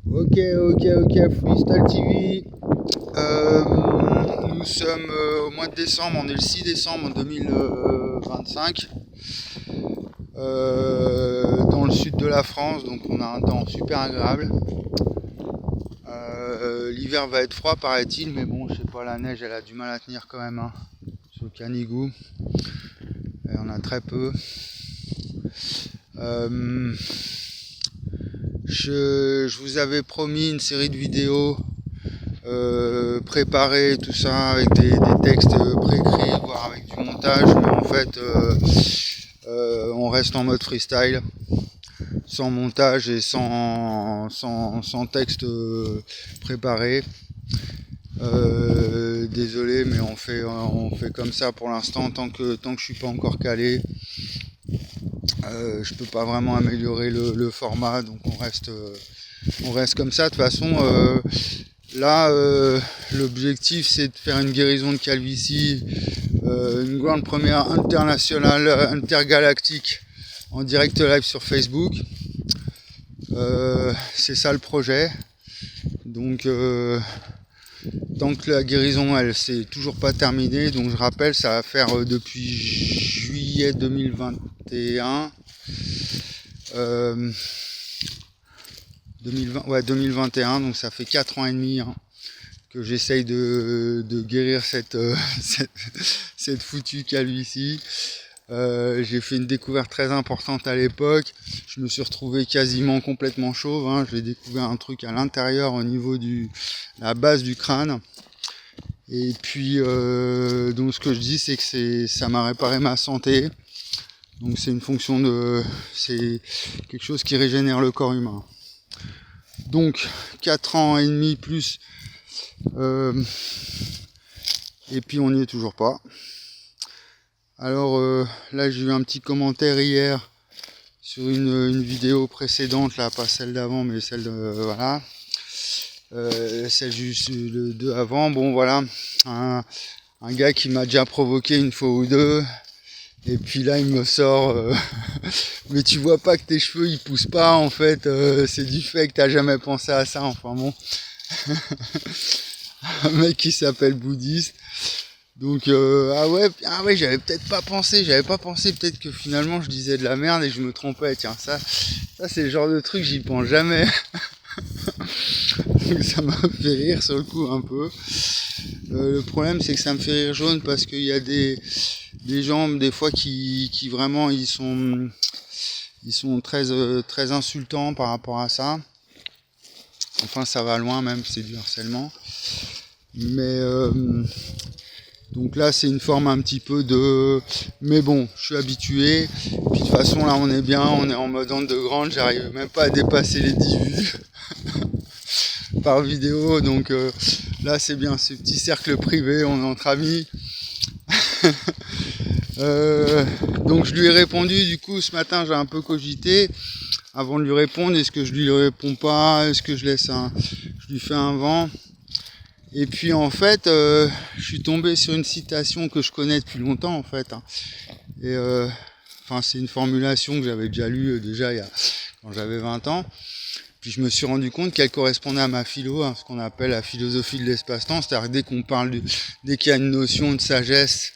Ok, Freestyle TV. Nous sommes au mois de décembre, on est le 6 décembre 2025, dans le sud de la France, donc on a un temps super agréable. L'hiver va être froid, paraît-il, mais bon, je sais pas, la neige elle a du mal à tenir quand même, hein, sur le Canigou. Et on a très peu. Je vous avais promis une série de vidéos préparées, tout ça, avec des textes préécrits, voire avec du montage, mais en fait, on reste en mode freestyle, sans montage et sans texte préparé. Désolé, mais on fait comme ça pour l'instant, tant que je suis pas encore calé. Je peux pas vraiment améliorer le format, donc on reste comme ça. De toute façon, là, l'objectif c'est de faire une guérison de calvitie, une grande première internationale, intergalactique, en direct live sur Facebook. C'est ça le projet. Donc, tant que la guérison elle c'est toujours pas terminée, donc je rappelle, ça va faire depuis juillet 2021, 2021, donc ça fait 4 ans et demi, hein, que j'essaye de guérir cette foutue calvitie. J'ai fait une découverte très importante à l'époque. Je me suis retrouvé quasiment complètement chauve, hein. J'ai découvert un truc à l'intérieur au niveau de la base du crâne. Et puis donc ce que je dis c'est que ça m'a réparé ma santé. Donc c'est c'est quelque chose qui régénère le corps humain. Donc 4 ans et demi plus, et puis on n'y est toujours pas. Alors là j'ai eu un petit commentaire hier sur une vidéo précédente, là pas celle d'avant mais celle de voilà, celle juste le 2 avant. Bon voilà, un gars qui m'a déjà provoqué une fois ou deux, et puis là il me sort mais tu vois pas que tes cheveux ils poussent pas en fait, c'est du fait que t'as jamais pensé à ça. Enfin bon. Un mec qui s'appelle bouddhiste. Donc ah ouais, j'avais pas pensé peut-être que finalement je disais de la merde et je me trompais. Tiens, ça c'est le genre de truc, j'y pense jamais. Donc ça m'a fait rire sur le coup un peu. Le problème c'est que ça me fait rire jaune parce qu'il y a des gens des fois qui vraiment ils sont très insultants par rapport à ça. Enfin ça va loin même, c'est du harcèlement. Mais donc là c'est une forme un petit peu de... Mais bon, je suis habitué. Puis de toute façon là on est bien, on est en mode underground, j'arrive même pas à dépasser les 10 vues par vidéo. Donc là c'est bien, ce petit cercle privé, on est entre amis. Donc je lui ai répondu, du coup ce matin j'ai un peu cogité avant de lui répondre. Est-ce que je lui réponds pas, est-ce que je lui fais un vent? Et puis en fait je suis tombé sur une citation que je connais depuis longtemps en fait, hein. Et enfin c'est une formulation que j'avais déjà lue déjà quand j'avais 20 ans. Puis je me suis rendu compte qu'elle correspondait à ma philo, hein, ce qu'on appelle la philosophie de l'espace-temps. C'est-à-dire que dès qu'il y a une notion de sagesse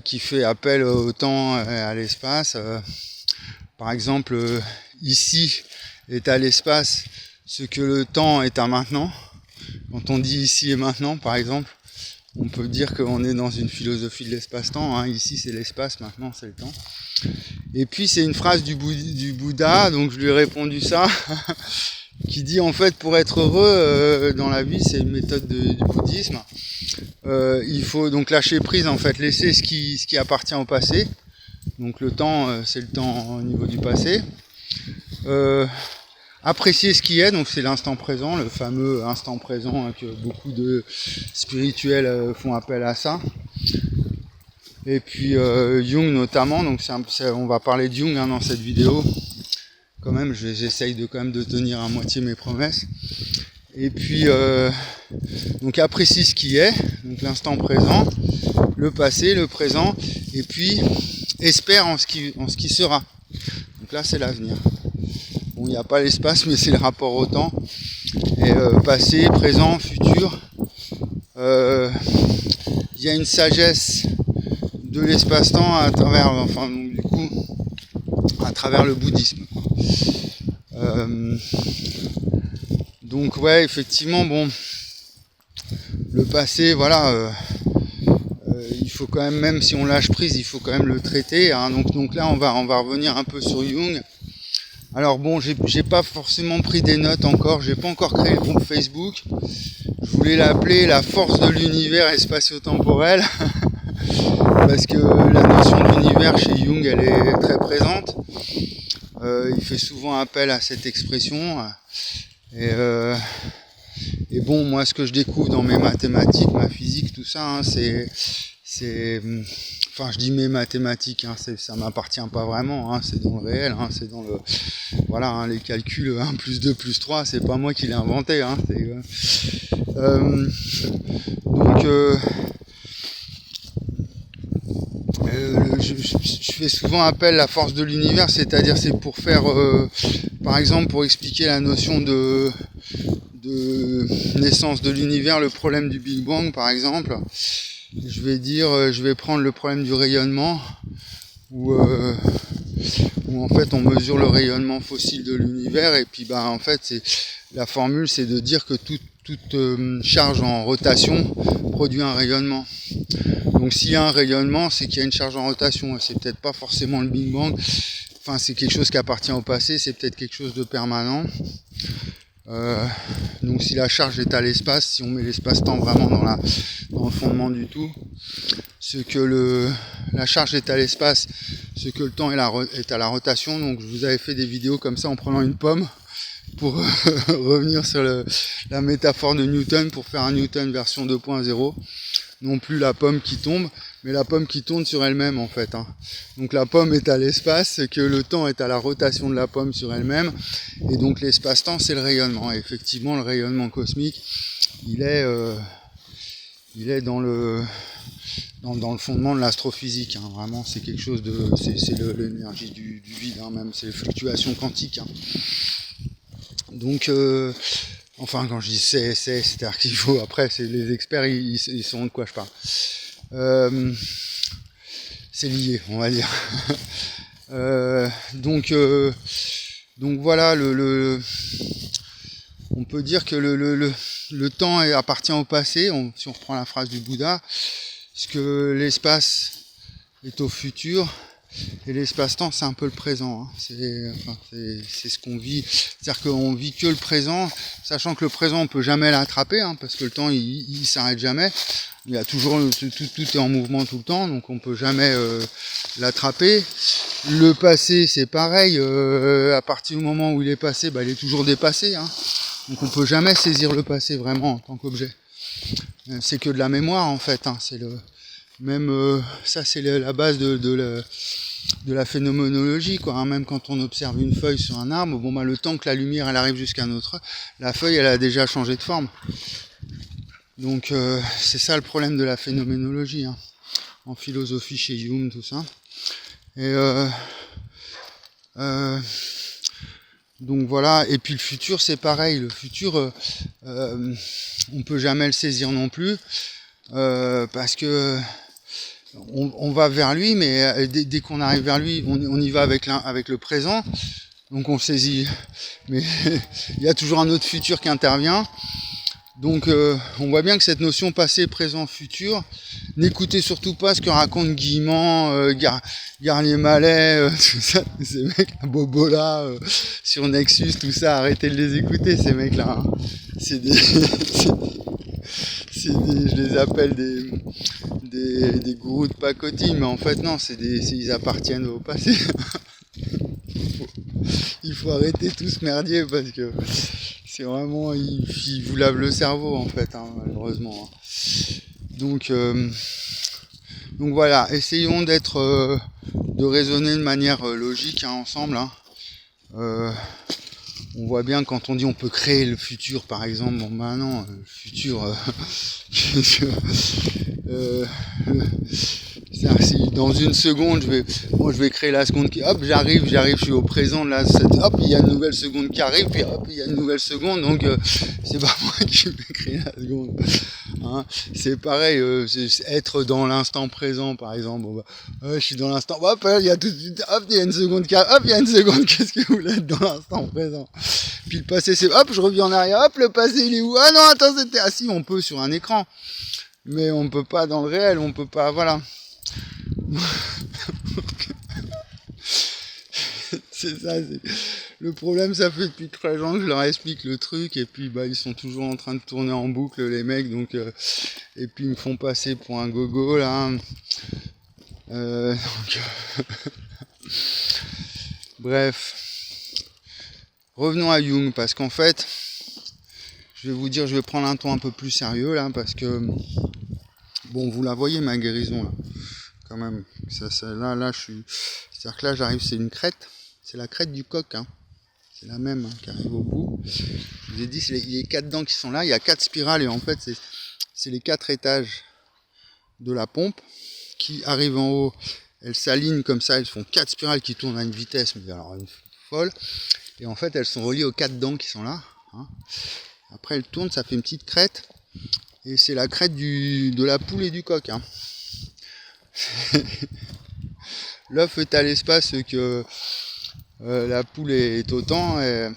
qui fait appel au temps et à l'espace, par exemple ici est à l'espace ce que le temps est à maintenant. Quand on dit ici et maintenant par exemple, on peut dire qu'on est dans une philosophie de l'espace-temps, hein. Ici c'est l'espace, maintenant c'est le temps. Et puis c'est une phrase du Bouddha, donc je lui ai répondu ça, qui dit en fait pour être heureux dans la vie, c'est une méthode du bouddhisme. Il faut donc lâcher prise en fait, laisser ce qui appartient au passé. Donc le temps, c'est le temps au niveau du passé. Apprécier ce qui est, donc c'est l'instant présent, le fameux instant présent, hein, que beaucoup de spirituels font appel à ça. Et puis Jung notamment, donc on va parler de Jung, hein, dans cette vidéo. Quand même, j'essaye quand même de tenir à moitié mes promesses. Et puis donc apprécie ce qui est, donc l'instant présent, le passé, le présent, et puis espère en ce qui sera. Donc là c'est l'avenir. Bon, il n'y a pas l'espace, mais c'est le rapport au temps. Et passé, présent, futur. Il y a une sagesse de l'espace-temps à travers, enfin du coup, à travers le bouddhisme. Donc ouais, effectivement, bon, le passé, voilà, il faut quand même si on lâche prise, il faut quand même le traiter. Hein. Donc là, on va revenir un peu sur Jung. Alors bon, j'ai pas forcément pris des notes encore, j'ai pas encore créé le groupe Facebook. Je voulais l'appeler la force de l'univers spatio-temporel parce que la notion d'univers chez Jung, elle est très présente. Il fait souvent appel à cette expression. Et bon, moi, ce que je découvre dans mes mathématiques, ma physique, tout ça, hein, enfin, je dis mes mathématiques, hein, ça m'appartient pas vraiment, hein, c'est dans le réel, hein, c'est dans le, voilà, hein, les calculs 1 plus 2 plus 3, c'est pas moi qui l'ai inventé, hein, donc, je fais souvent appel à la force de l'univers, c'est-à-dire c'est pour faire, par exemple, pour expliquer la notion de naissance de l'univers, le problème du Big Bang, par exemple. Je vais prendre le problème du rayonnement, où en fait on mesure le rayonnement fossile de l'univers, et puis en fait la formule c'est de dire que toute charge en rotation produit un rayonnement. Donc s'il y a un rayonnement, c'est qu'il y a une charge en rotation, c'est peut-être pas forcément le Big Bang, enfin c'est quelque chose qui appartient au passé, c'est peut-être quelque chose de permanent. Donc si la charge est à l'espace, si on met l'espace-temps vraiment dans le fondement du tout, ce que la charge est à l'espace, ce que le temps est à la rotation. Donc je vous avais fait des vidéos comme ça en prenant une pomme pour revenir sur la métaphore de Newton, pour faire un Newton version 2.0. Non plus la pomme qui tombe, mais la pomme qui tourne sur elle-même en fait. Hein. Donc la pomme est à l'espace, que le temps est à la rotation de la pomme sur elle-même, et donc l'espace-temps c'est le rayonnement. Et effectivement, le rayonnement cosmique, il est dans le fondement de l'astrophysique. Hein. Vraiment, c'est quelque chose de, c'est l'énergie du vide, hein, même c'est les fluctuations quantiques. Hein. Donc enfin, quand je dis c'est-à-dire qu'il faut, après, c'est les experts, ils sauront de quoi je parle. C'est lié, on va dire. Donc voilà, on peut dire que le temps appartient au passé, si on reprend la phrase du Bouddha, parce que l'espace est au futur. Et l'espace-temps, c'est un peu le présent. Hein. C'est ce qu'on vit. C'est-à-dire qu'on vit que le présent, sachant que le présent, on peut jamais l'attraper, hein, parce que le temps, il s'arrête jamais. Il y a toujours tout est en mouvement tout le temps, donc on peut jamais l'attraper. Le passé, c'est pareil. À partir du moment où il est passé, il est toujours dépassé. Hein. Donc on peut jamais saisir le passé vraiment en tant qu'objet. C'est que de la mémoire en fait. Hein. C'est ça, c'est la base de la phénoménologie, quoi. Hein. Même quand on observe une feuille sur un arbre, le temps que la lumière elle arrive jusqu'à notre, la feuille elle a déjà changé de forme. Donc c'est ça le problème de la phénoménologie, hein. En philosophie chez Hume, tout ça. Et donc voilà. Et puis le futur, c'est pareil. Le futur, on peut jamais le saisir non plus, parce que on va vers lui, mais dès qu'on arrive vers lui, on y va avec le présent, donc on saisit, mais il y a toujours un autre futur qui intervient. Donc on voit bien que cette notion passé, présent, futur, n'écoutez surtout pas ce que raconte Guillemant, Garnier-Mallet, tout ça, ces mecs, Bobola, sur Nexus, tout ça, arrêtez de les écouter, ces mecs-là. Hein. Je les appelle des gourous de pacotille, mais en fait non, ils appartiennent au passé. Il faut arrêter tout ce merdier parce que c'est vraiment, ils vous lavent le cerveau en fait, hein, malheureusement. Donc voilà, essayons de raisonner de manière logique, hein, ensemble. Hein. on voit bien quand on dit on peut créer le futur, par exemple. Bon, bah non, le futur, si dans une seconde, je vais créer la seconde qui, hop, j'arrive, je suis au présent, là, hop, il y a une nouvelle seconde qui arrive, puis hop, il y a une nouvelle seconde, donc c'est pas moi qui vais créer la seconde. Hein, c'est pareil, c'est être dans l'instant présent, par exemple. Bon, bah, je suis dans l'instant, hop, il y a tout de suite, hop, il y a une seconde qui arrive, hop, il y a une seconde, qu'est-ce que vous voulez être dans l'instant présent? Puis le passé, c'est, hop, je reviens en arrière, hop, le passé, il est où? Ah non, attends, c'était, ah si, on peut sur un écran, mais on peut pas dans le réel, on peut pas, voilà. C'est ça, le problème, ça fait depuis très longtemps que je leur explique le truc, et puis bah ils sont toujours en train de tourner en boucle, les mecs, donc et puis ils me font passer pour un gogo là. Bref, revenons à Jung, parce qu'en fait, je vais vous dire, je vais prendre un ton un peu plus sérieux là, parce que bon, vous la voyez ma guérison là, quand même. Là, je suis, c'est-à-dire que là j'arrive, c'est une crête. C'est la crête du coq, hein. C'est la même, hein, qui arrive au bout. Je vous ai dit, c'est les 4 dents qui sont là, il y a 4 spirales, et en fait c'est les 4 étages de la pompe qui arrivent en haut. Elles s'alignent comme ça, elles font 4 spirales qui tournent à une vitesse, mais alors une folle. Et en fait elles sont reliées aux 4 dents qui sont là. Hein. Après elles tournent, ça fait une petite crête. Et c'est la crête de la poule et du coq. Hein. L'œuf est à l'espace que la poule est au temps, et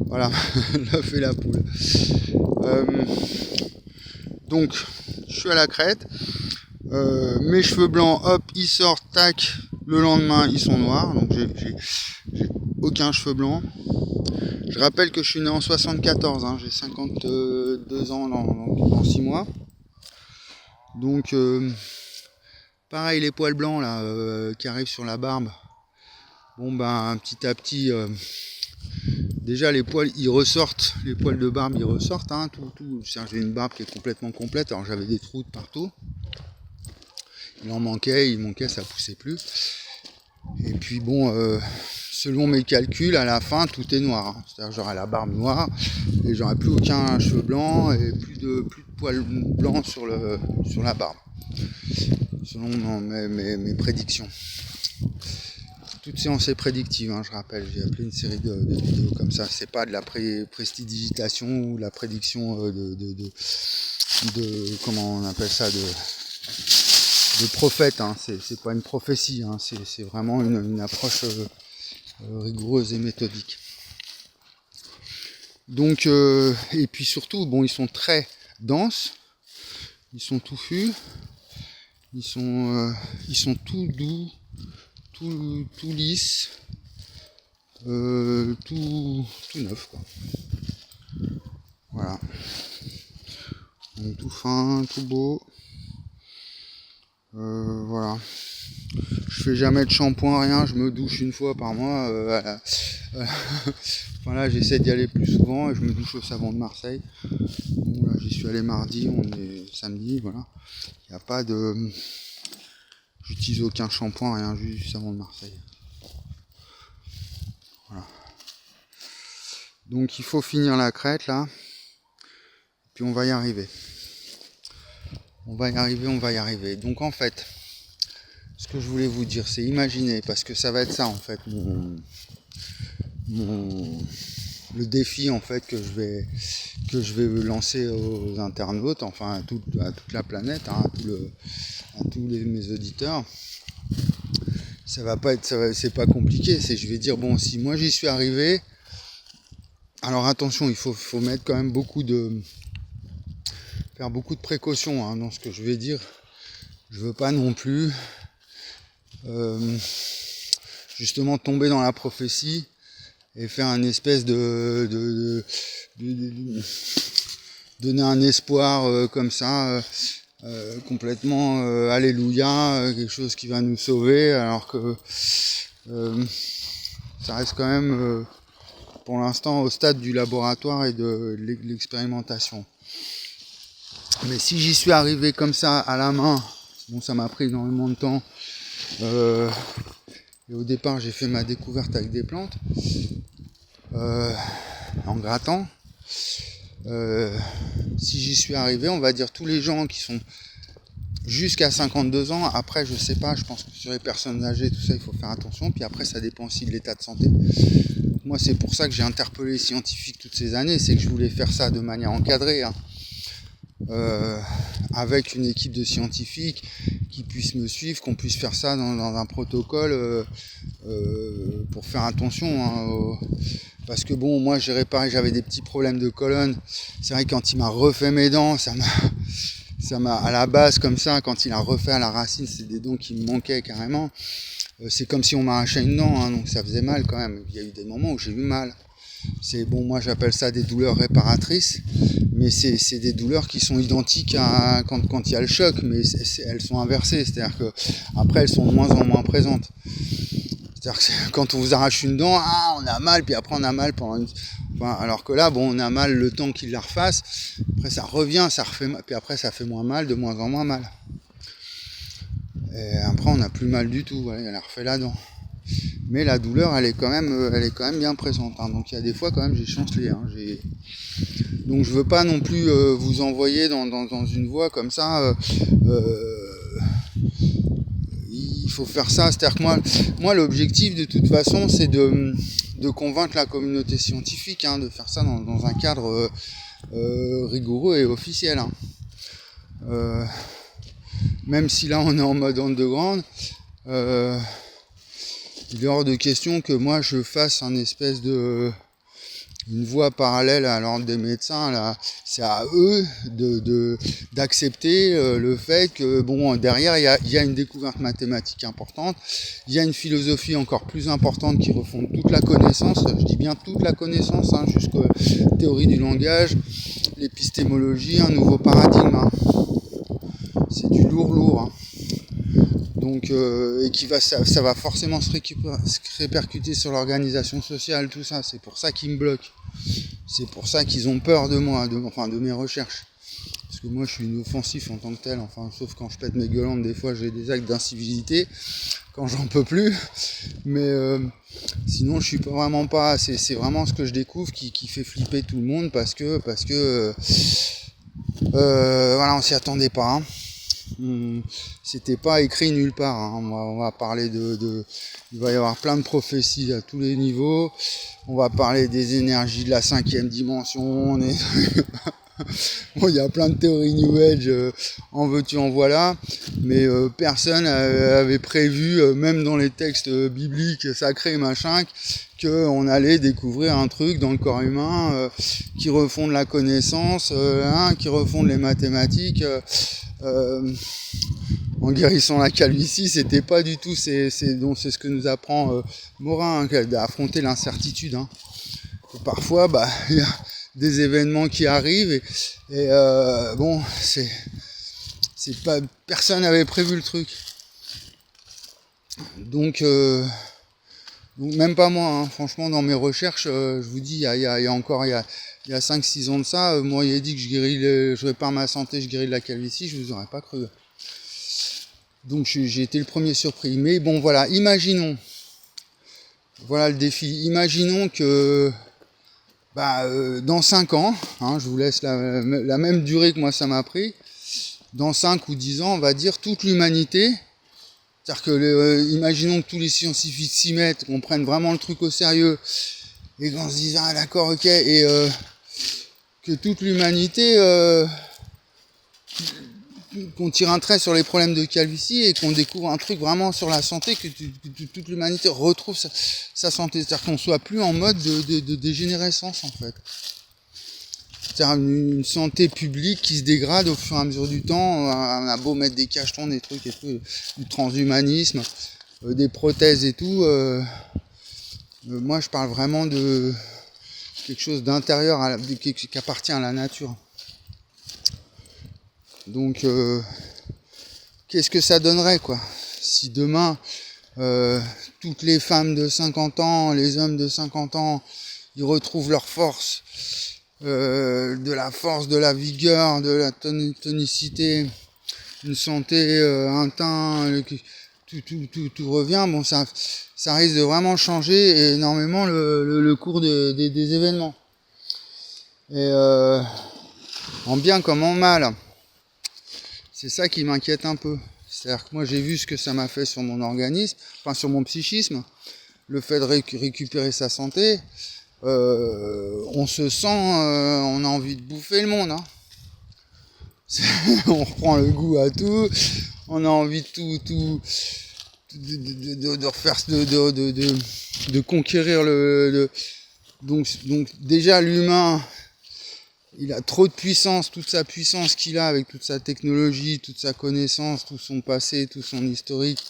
voilà, l'œuf et la poule. Donc, je suis à la crête, mes cheveux blancs, hop, ils sortent, tac, le lendemain, ils sont noirs, donc j'ai aucun cheveu blanc. Je rappelle que je suis né en 74, hein, j'ai 52 ans dans 6 mois. Donc, pareil, les poils blancs là, qui arrivent sur la barbe. Bon ben petit à petit, déjà les poils ils ressortent, les poils de barbe ils ressortent, hein, tout. J'ai une barbe qui est complètement complète, alors j'avais des trous de partout. Il manquait, ça poussait plus. Et puis bon, selon mes calculs, à la fin tout est noir. Hein. C'est-à-dire j'aurai la barbe noire et j'aurai plus aucun cheveu blanc et plus de poils blancs sur la barbe. Selon mes prédictions. Toute séance est prédictive, hein, je rappelle, j'ai appelé une série de vidéos comme ça, c'est pas de la prestidigitation ou la prédiction de comment on appelle ça, de prophète, hein. C'est pas une prophétie, hein, c'est vraiment une approche rigoureuse et méthodique. Donc, et puis surtout, bon, ils sont très denses, ils sont touffus, ils sont tout doux, tout lisse, tout neuf, quoi. Voilà. Donc, tout fin, tout beau. Voilà. Je fais jamais de shampoing, rien, je me douche une fois par mois. Voilà, j'essaie d'y aller plus souvent et je me douche au savon de Marseille. Bon, là, j'y suis allé mardi, on est samedi, voilà. Il n'y a pas de... J'utilise aucun shampoing, rien, juste du savon de Marseille. Voilà. Donc il faut finir la crête là. Puis on va y arriver. On va y arriver. Donc en fait, ce que je voulais vous dire, c'est imaginer, parce que ça va être ça en fait, le défi en fait que je vais lancer aux internautes, enfin à toute la planète, hein, à tous mes auditeurs. Ça va pas être, c'est pas compliqué, je vais dire bon, si moi j'y suis arrivé, alors attention, il faut mettre quand même faire beaucoup de précautions, hein, dans ce que je vais dire. Je veux pas non plus justement tomber dans la prophétie et faire un espèce de donner un espoir comme ça, complètement alléluia, quelque chose qui va nous sauver, alors que ça reste quand même pour l'instant au stade du laboratoire et de l'expérimentation. Mais si j'y suis arrivé comme ça à la main, bon, ça m'a pris énormément de temps, et au départ j'ai fait ma découverte avec des plantes, en grattant. Si j'y suis arrivé, on va dire tous les gens qui sont jusqu'à 52 ans, après je sais pas, je pense que sur les personnes âgées, tout ça, il faut faire attention, puis après ça dépend aussi de l'état de santé. Moi c'est pour ça que j'ai interpellé les scientifiques toutes ces années, c'est que je voulais faire ça de manière encadrée, avec une équipe de scientifiques qui puissent me suivre, qu'on puisse faire ça dans un protocole pour faire attention, parce que bon, moi j'ai réparé, j'avais des petits problèmes de colonne, c'est vrai que quand il m'a refait mes dents, ça m'a à la base comme ça, quand il a refait à la racine, c'est des dents qui me manquaient carrément. C'est comme si on m'arrachait une dent, donc ça faisait mal quand même. Il y a eu des moments où j'ai eu mal. C'est bon, moi j'appelle ça des douleurs réparatrices, mais c'est des douleurs qui sont identiques à quand il y a le choc, mais elles sont inversées, c'est-à-dire que après elles sont de moins en moins présentes. C'est-à-dire que quand on vous arrache une dent, on a mal, puis après on a mal alors que là, bon, on a mal le temps qu'il la refasse, après ça revient, ça refait mal, puis après ça fait moins mal, de moins en moins mal. Et après on n'a plus mal du tout, voilà, elle a refait la dent. Mais la douleur, elle est quand même bien présente, donc il y a des fois quand même j'ai chancelé. Donc je veux pas non plus vous envoyer dans une voie comme ça. Il faut faire ça, c'est-à-dire que moi l'objectif de toute façon c'est de convaincre la communauté scientifique, de faire ça dans un cadre rigoureux et officiel. Même si là on est en mode underground, il est hors de question que moi je fasse une voie parallèle à l'ordre des médecins. Là, c'est à eux d'accepter le fait que bon, derrière il y a une découverte mathématique importante, il y a une philosophie encore plus importante qui refonde toute la connaissance, je dis bien toute la connaissance, jusqu'aux théories du langage, l'épistémologie, un nouveau paradigme. C'est du lourd. Donc, et ça va forcément se répercuter sur l'organisation sociale, tout ça. C'est pour ça qu'ils me bloquent. C'est pour ça qu'ils ont peur de moi, de mes recherches. Parce que moi, je suis inoffensif en tant que tel. Sauf quand je pète mes gueulantes, des fois, j'ai des actes d'incivilité quand j'en peux plus. Mais sinon, je suis vraiment pas. C'est vraiment ce que je découvre qui fait flipper tout le monde parce que voilà, on s'y attendait pas. C'était pas écrit nulle part. On va parler il va y avoir plein de prophéties à tous les niveaux. On va parler des énergies de la 5e dimension. Bon, il y a plein de théories New Age, en veux-tu, en voilà, mais personne avait prévu, même dans les textes bibliques sacrés, qu'on allait découvrir un truc dans le corps humain qui refonde la connaissance, qui refonde les mathématiques. En guérissant la calvitie, c'était pas du tout, c'est ce que nous apprend Morin, d'affronter l'incertitude. Parfois, il y a des événements qui arrivent et bon, c'est pas, personne n'avait prévu le truc. Donc même pas moi, franchement, dans mes recherches, je vous dis, il y a 5-6 ans de ça, moi il a dit que je répare ma santé, je guéris de la calvitie, je vous aurais pas cru. Donc j'ai été le premier surpris. Mais bon, voilà, imaginons, voilà le défi, imaginons que dans 5 ans, je vous laisse la même durée que moi ça m'a pris, dans 5 ou 10 ans, on va dire toute l'humanité, c'est-à-dire que imaginons que tous les scientifiques s'y mettent, qu'on prenne vraiment le truc au sérieux, et qu'on se dise, d'accord, ok, et que toute l'humanité, qu'on tire un trait sur les problèmes de calvitie et qu'on découvre un truc vraiment sur la santé, que toute l'humanité retrouve sa santé, c'est-à-dire qu'on soit plus en mode de dégénérescence en fait. C'est-à-dire une santé publique qui se dégrade au fur et à mesure du temps. On a beau mettre des cachetons, des trucs et tout, du transhumanisme, des prothèses et tout. Moi je parle vraiment de quelque chose d'intérieur, qui appartient à la nature. Donc qu'est-ce que ça donnerait si demain toutes les femmes de 50 ans, les hommes de 50 ans, ils retrouvent leur force, de la force, de la vigueur, de la tonicité, une santé, un teint tout revient. Bon, ça risque de vraiment changer énormément le cours des événements. Et en bien comme en mal. C'est ça qui m'inquiète un peu. C'est-à-dire que moi j'ai vu ce que ça m'a fait sur mon organisme, enfin sur mon psychisme, le fait de récupérer sa santé. On se sent, on a envie de bouffer le monde. Hein. On reprend le goût à tout, on a envie de de refaire, de conquérir donc déjà l'humain, il a trop de puissance, toute sa puissance qu'il a avec toute sa technologie, toute sa connaissance, tout son passé, tout son historique.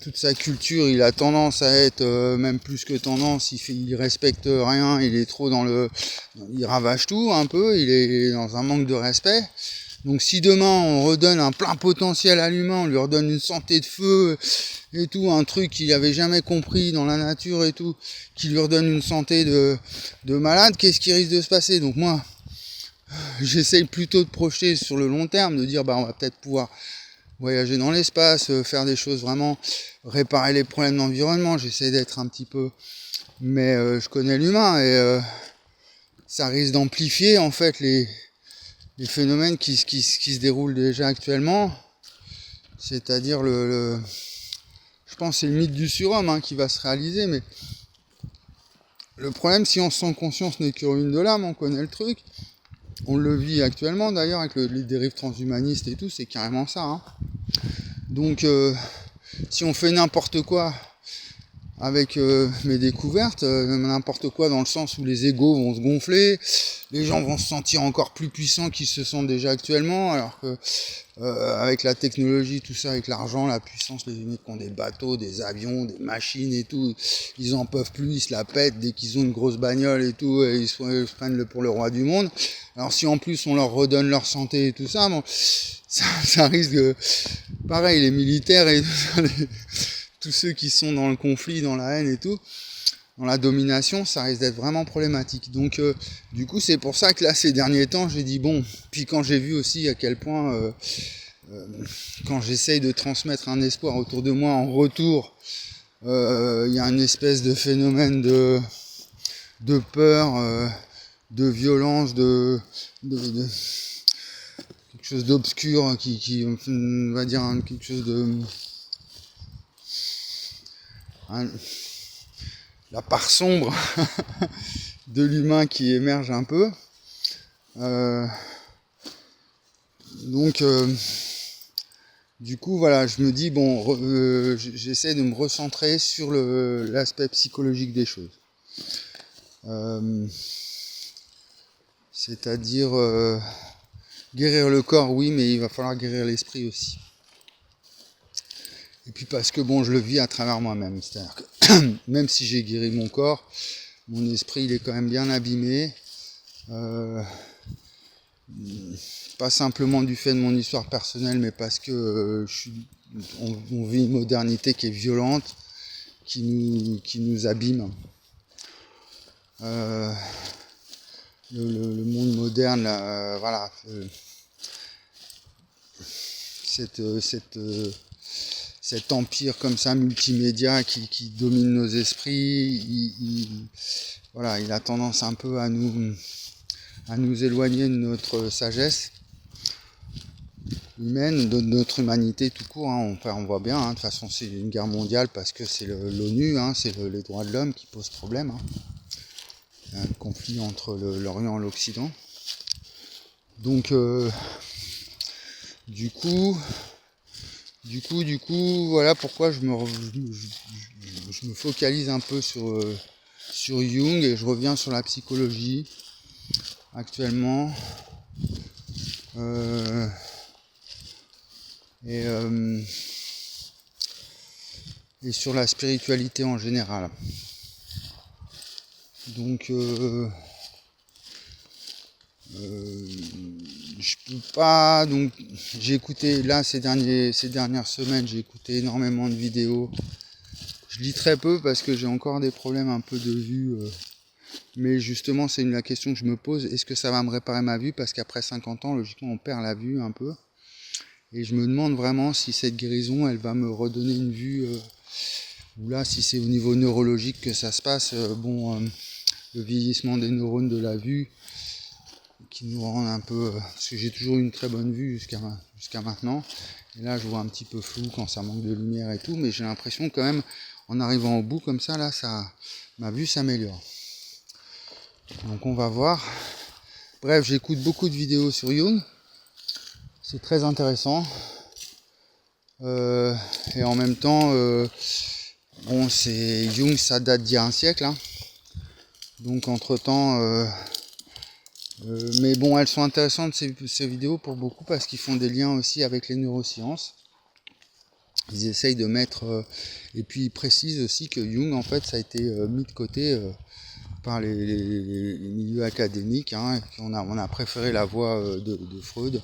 Toute sa culture, il a tendance à être, même plus que tendance, il respecte rien, il est trop il ravage tout un peu, il est dans un manque de respect. Donc si demain on redonne un plein potentiel à l'humain, on lui redonne une santé de feu et tout, un truc qu'il avait jamais compris dans la nature et tout, qui lui redonne une santé de malade, qu'est-ce qui risque de se passer? Donc moi, j'essaye plutôt de projeter sur le long terme, de dire on va peut-être pouvoir voyager dans l'espace, faire des choses vraiment, réparer les problèmes d'environnement, j'essaie d'être un petit peu, mais je connais l'humain et ça risque d'amplifier en fait les phénomènes qui se déroulent déjà actuellement, c'est-à-dire je pense que c'est le mythe du surhomme qui va se réaliser, mais le problème, si on se sent conscience n'est que ruine de l'âme, on connaît le truc, on le vit actuellement d'ailleurs avec les dérives transhumanistes et tout, c'est carrément ça. Hein. Donc si on fait n'importe quoi avec mes découvertes, n'importe quoi dans le sens où les égos vont se gonfler, les gens vont se sentir encore plus puissants qu'ils se sentent déjà actuellement, alors que avec la technologie, tout ça, avec l'argent, la puissance, les mecs qui ont des bateaux, des avions, des machines et tout, ils en peuvent plus, ils se la pètent dès qu'ils ont une grosse bagnole et tout, et ils se prennent pour le roi du monde. Alors si en plus on leur redonne leur santé et tout ça, bon, ça risque de... Pareil, les militaires et tout ça, tous ceux qui sont dans le conflit, dans la haine et tout, dans la domination, ça risque d'être vraiment problématique. Donc du coup c'est pour ça que là ces derniers temps j'ai dit bon, puis quand j'ai vu aussi à quel point quand j'essaye de transmettre un espoir autour de moi, en retour il y a une espèce de phénomène de peur, de violence, de quelque chose d'obscur qui on va dire quelque chose de la part sombre de l'humain qui émerge un peu. Donc du coup voilà, je me dis bon, j'essaie de me recentrer sur l'aspect psychologique des choses. C'est-à-dire guérir le corps, oui, mais il va falloir guérir l'esprit aussi. Et puis parce que bon, je le vis à travers moi-même. C'est-à-dire que même si j'ai guéri mon corps, mon esprit il est quand même bien abîmé. Pas simplement du fait de mon histoire personnelle, mais parce que on vit une modernité qui est violente, qui nous abîme. Le monde moderne, voilà, cet empire comme ça multimédia qui domine nos esprits, voilà, il a tendance un peu à nous éloigner de notre sagesse humaine, de notre humanité tout court. Hein. On voit bien, de toute façon c'est une guerre mondiale parce que c'est l'ONU, c'est les droits de l'homme qui posent problème. Il y a un conflit entre l'Orient et l'Occident. Donc du coup, voilà pourquoi je me focalise un peu sur Jung et je reviens sur la psychologie actuellement. Et sur la spiritualité en général. Donc je peux pas, donc j'ai écouté là ces dernières semaines, j'ai écouté énormément de vidéos. Je lis très peu parce que j'ai encore des problèmes un peu de vue, mais justement c'est la question que je me pose, est-ce que ça va me réparer ma vue, parce qu'après 50 ans logiquement on perd la vue un peu, Et je me demande vraiment si cette guérison, elle va me redonner une vue, ou là, si c'est au niveau neurologique que ça se passe, le vieillissement des neurones de la vue, qui nous rend un peu... parce que j'ai toujours eu une très bonne vue jusqu'à maintenant. Et là, je vois un petit peu flou quand ça manque de lumière et tout, mais j'ai l'impression quand même, en arrivant au bout comme ça, là, ma vue s'améliore. Donc on va voir. Bref, j'écoute beaucoup de vidéos sur Jung. C'est très intéressant. Et en même temps, c'est Jung, ça date d'il y a un siècle. Hein. Donc entre-temps... mais bon, elles sont intéressantes ces vidéos pour beaucoup parce qu'ils font des liens aussi avec les neurosciences. Ils essayent de mettre... et puis ils précisent aussi que Jung, en fait, ça a été mis de côté par les milieux académiques. Hein, on a préféré la voie de Freud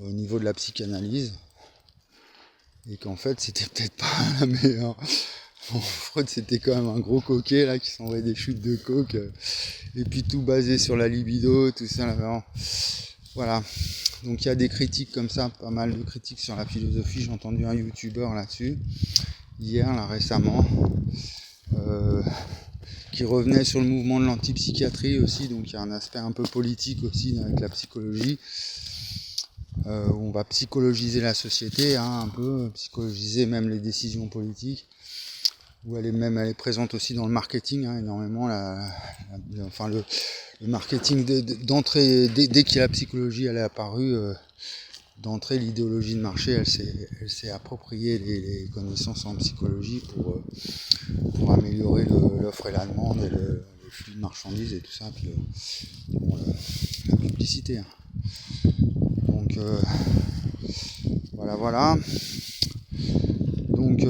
au niveau de la psychanalyse. Et qu'en fait, c'était peut-être pas la meilleure. Bon, Freud, c'était quand même un gros coquet là qui s'envoyait des chutes de coke. Et puis tout basé sur la libido, tout ça. Là, voilà. Donc il y a des critiques comme ça, pas mal de critiques sur la philosophie. J'ai entendu un youtubeur là-dessus, hier, là récemment, qui revenait sur le mouvement de l'antipsychiatrie aussi. Donc il y a un aspect un peu politique aussi avec la psychologie. Où on va psychologiser la société, hein, un peu, psychologiser même les décisions politiques. Où elle est présente aussi dans le marketing, hein, énormément. Le marketing d'entrée, dès que la psychologie elle est apparue, d'entrée l'idéologie de marché, elle s'est appropriée les connaissances en psychologie pour améliorer l'offre et la demande et le flux de marchandises et tout ça, puis la publicité. Hein. Donc voilà. Donc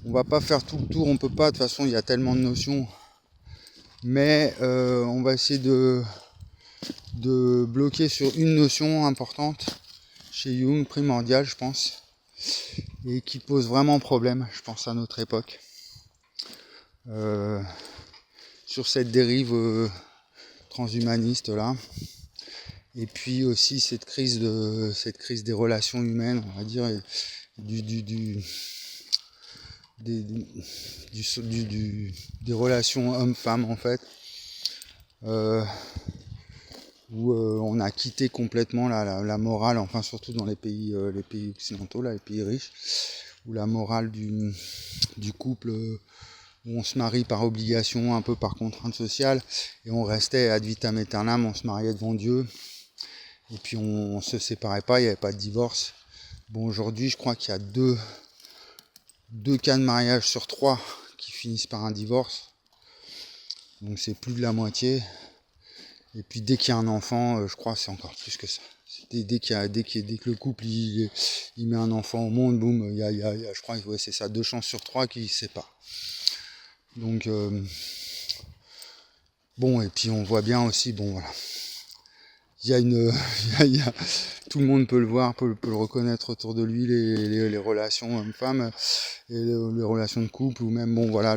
on va pas faire tout le tour, on peut pas, de toute façon il y a tellement de notions, mais on va essayer de bloquer sur une notion importante chez Jung, primordiale je pense, et qui pose vraiment problème, je pense, à notre époque, sur cette dérive transhumaniste là, et puis aussi cette crise des relations humaines, on va dire, et des relations hommes-femmes en fait, où on a quitté complètement la morale, enfin surtout dans les pays occidentaux, là, les pays riches, où la morale du couple, où on se marie par obligation, un peu par contrainte sociale, et on restait ad vitam aeternam, on se mariait devant Dieu, et puis on se séparait pas, il n'y avait pas de divorce. Bon, aujourd'hui je crois qu'il y a deux cas de mariage sur 3 qui finissent par un divorce, donc c'est plus de la moitié. Et puis dès qu'il y a un enfant, je crois que c'est encore plus que ça. Dès que le couple il met un enfant au monde, boum, il y a je crois que c'est ça, 2 chances sur 3 qui se séparent. Donc bon, et puis on voit bien aussi, bon voilà. Il y a tout le monde peut le voir, peut le reconnaître autour de lui, les relations hommes-femmes et les relations de couple, ou même bon voilà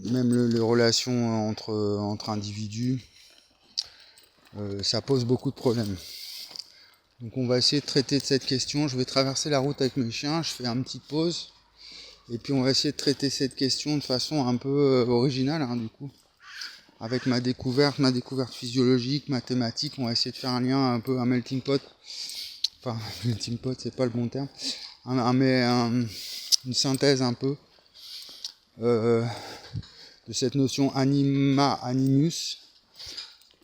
même les relations entre individus, ça pose beaucoup de problèmes. Donc on va essayer de traiter de cette question. Je vais traverser la route avec mes chiens, je fais une petite pause, et puis on va essayer de traiter cette question de façon un peu originale, hein, du coup. Avec ma découverte physiologique, mathématique, on va essayer de faire un lien un peu, un melting pot. Enfin, melting pot, c'est pas le bon terme. Une synthèse un peu de cette notion anima, animus.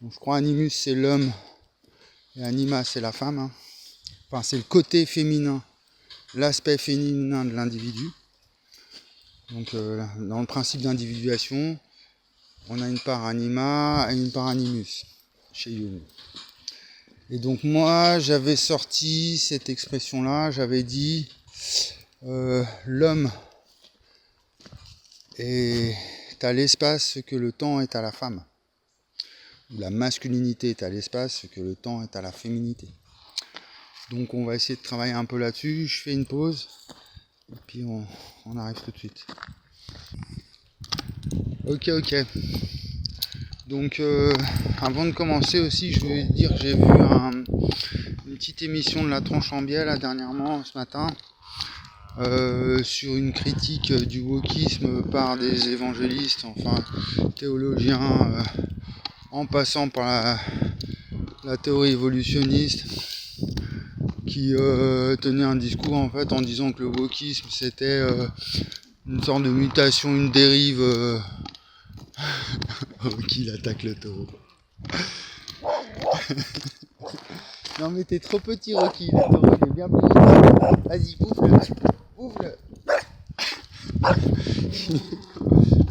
Donc, je crois animus c'est l'homme et anima c'est la femme. Hein. Enfin, c'est le côté féminin, l'aspect féminin de l'individu. Donc, dans le principe d'individuation, on a une part anima et une part animus chez Jung. Et donc moi, j'avais sorti cette expression-là, j'avais dit l'homme est à l'espace ce que le temps est à la femme. La masculinité est à l'espace ce que le temps est à la féminité. Donc on va essayer de travailler un peu là-dessus. Je fais une pause et puis on arrive tout de suite. Ok. Donc avant de commencer aussi, je voulais dire que j'ai vu une petite émission de La Tronche en Biais là dernièrement ce matin sur une critique du wokisme par des évangélistes, enfin théologiens, en passant par la théorie évolutionniste, qui tenait un discours en fait en disant que le wokisme c'était une sorte de mutation, une dérive. Rocky il attaque le taureau. Non mais t'es trop petit Rocky, le taureau il est bien plus petit. Vas-y, bouffe-le.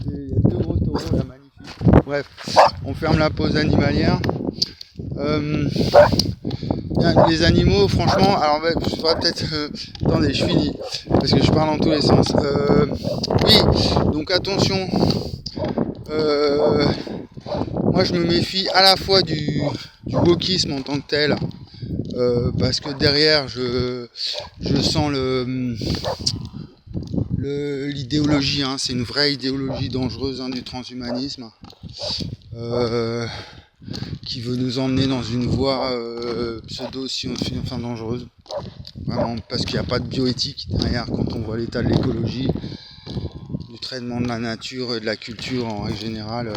Il y a deux gros taureaux là, magnifiques. Bref, on ferme la pause animalière. Les animaux, franchement, alors je ferais peut-être... attendez, je finis, parce que je parle dans tous les sens. Oui, donc attention. Moi je me méfie à la fois du wokisme en tant que tel, parce que derrière je sens l'idéologie, hein, c'est une vraie idéologie dangereuse du transhumanisme, qui veut nous emmener dans une voie enfin dangereuse, vraiment, parce qu'il n'y a pas de bioéthique derrière quand on voit l'état de l'écologie, du traitement de la nature et de la culture en règle générale.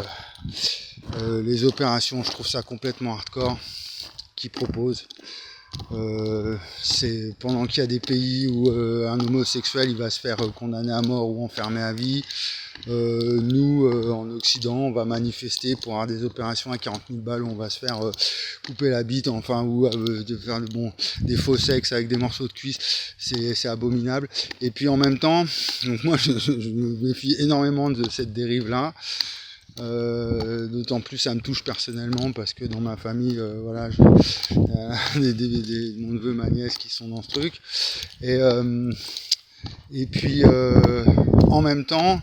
Les opérations, je trouve ça complètement hardcore qu'ils proposent. C'est pendant qu'il y a des pays où un homosexuel il va se faire condamner à mort ou enfermer à vie. Nous, en Occident, on va manifester pour avoir des opérations à 40 000 balles où on va se faire couper la bite, enfin, ou de faire des faux sexes avec des morceaux de cuisse. C'est abominable. Et puis en même temps, donc moi je me méfie énormément de cette dérive-là. D'autant plus ça me touche personnellement parce que dans ma famille, voilà, j'ai mon neveu, ma nièce qui sont dans ce truc. Et puis en même temps,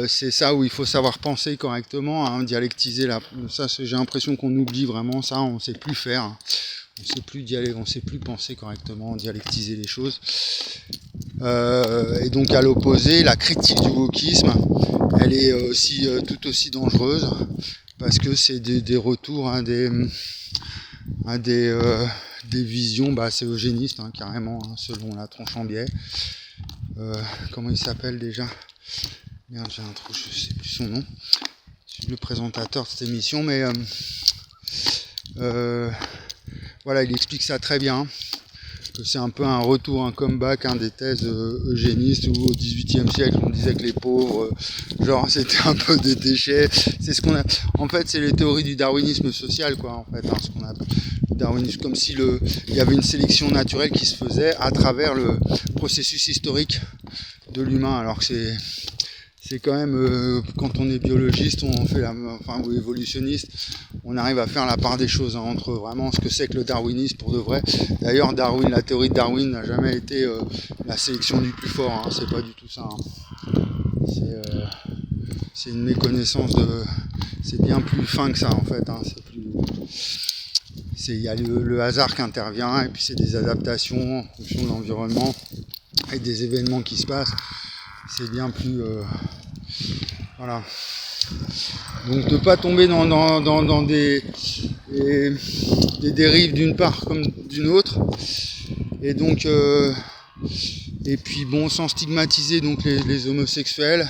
c'est ça où il faut savoir penser correctement, hein, dialectiser ça, j'ai l'impression qu'on oublie vraiment ça, on sait plus faire, hein. On sait plus on sait plus penser correctement, dialectiser les choses. Et donc à l'opposé, la critique du wokisme, elle est aussi tout aussi dangereuse parce que c'est des retours à des visions, c'est eugénistes, hein, carrément, hein, selon La Tronche en Biais. Comment il s'appelle déjà ? Merde, j'ai un trou, je sais plus son nom. Je suis le présentateur de cette émission, mais voilà, il explique ça très bien. Que c'est un peu un retour, un comeback, des thèses eugénistes où au XVIIIe siècle on disait que les pauvres, genre c'était un peu des déchets. C'est ce qu'on a. En fait, c'est les théories du darwinisme social, quoi. En fait, ce qu'on appelle le darwinisme, comme si il y avait une sélection naturelle qui se faisait à travers le processus historique de l'humain, alors que c'est quand même, quand on est biologiste, on fait ou évolutionniste, on arrive à faire la part des choses, hein, entre vraiment ce que c'est que le darwinisme pour de vrai. D'ailleurs, la théorie de Darwin n'a jamais été la sélection du plus fort, hein, c'est pas du tout ça. Hein. C'est une méconnaissance c'est bien plus fin que ça en fait. Hein, il y a le hasard qui intervient et puis c'est des adaptations en fonction de l'environnement et des événements qui se passent. C'est bien plus voilà. Donc de pas tomber dans des dérives d'une part comme d'une autre, et donc et puis sans stigmatiser donc les homosexuels,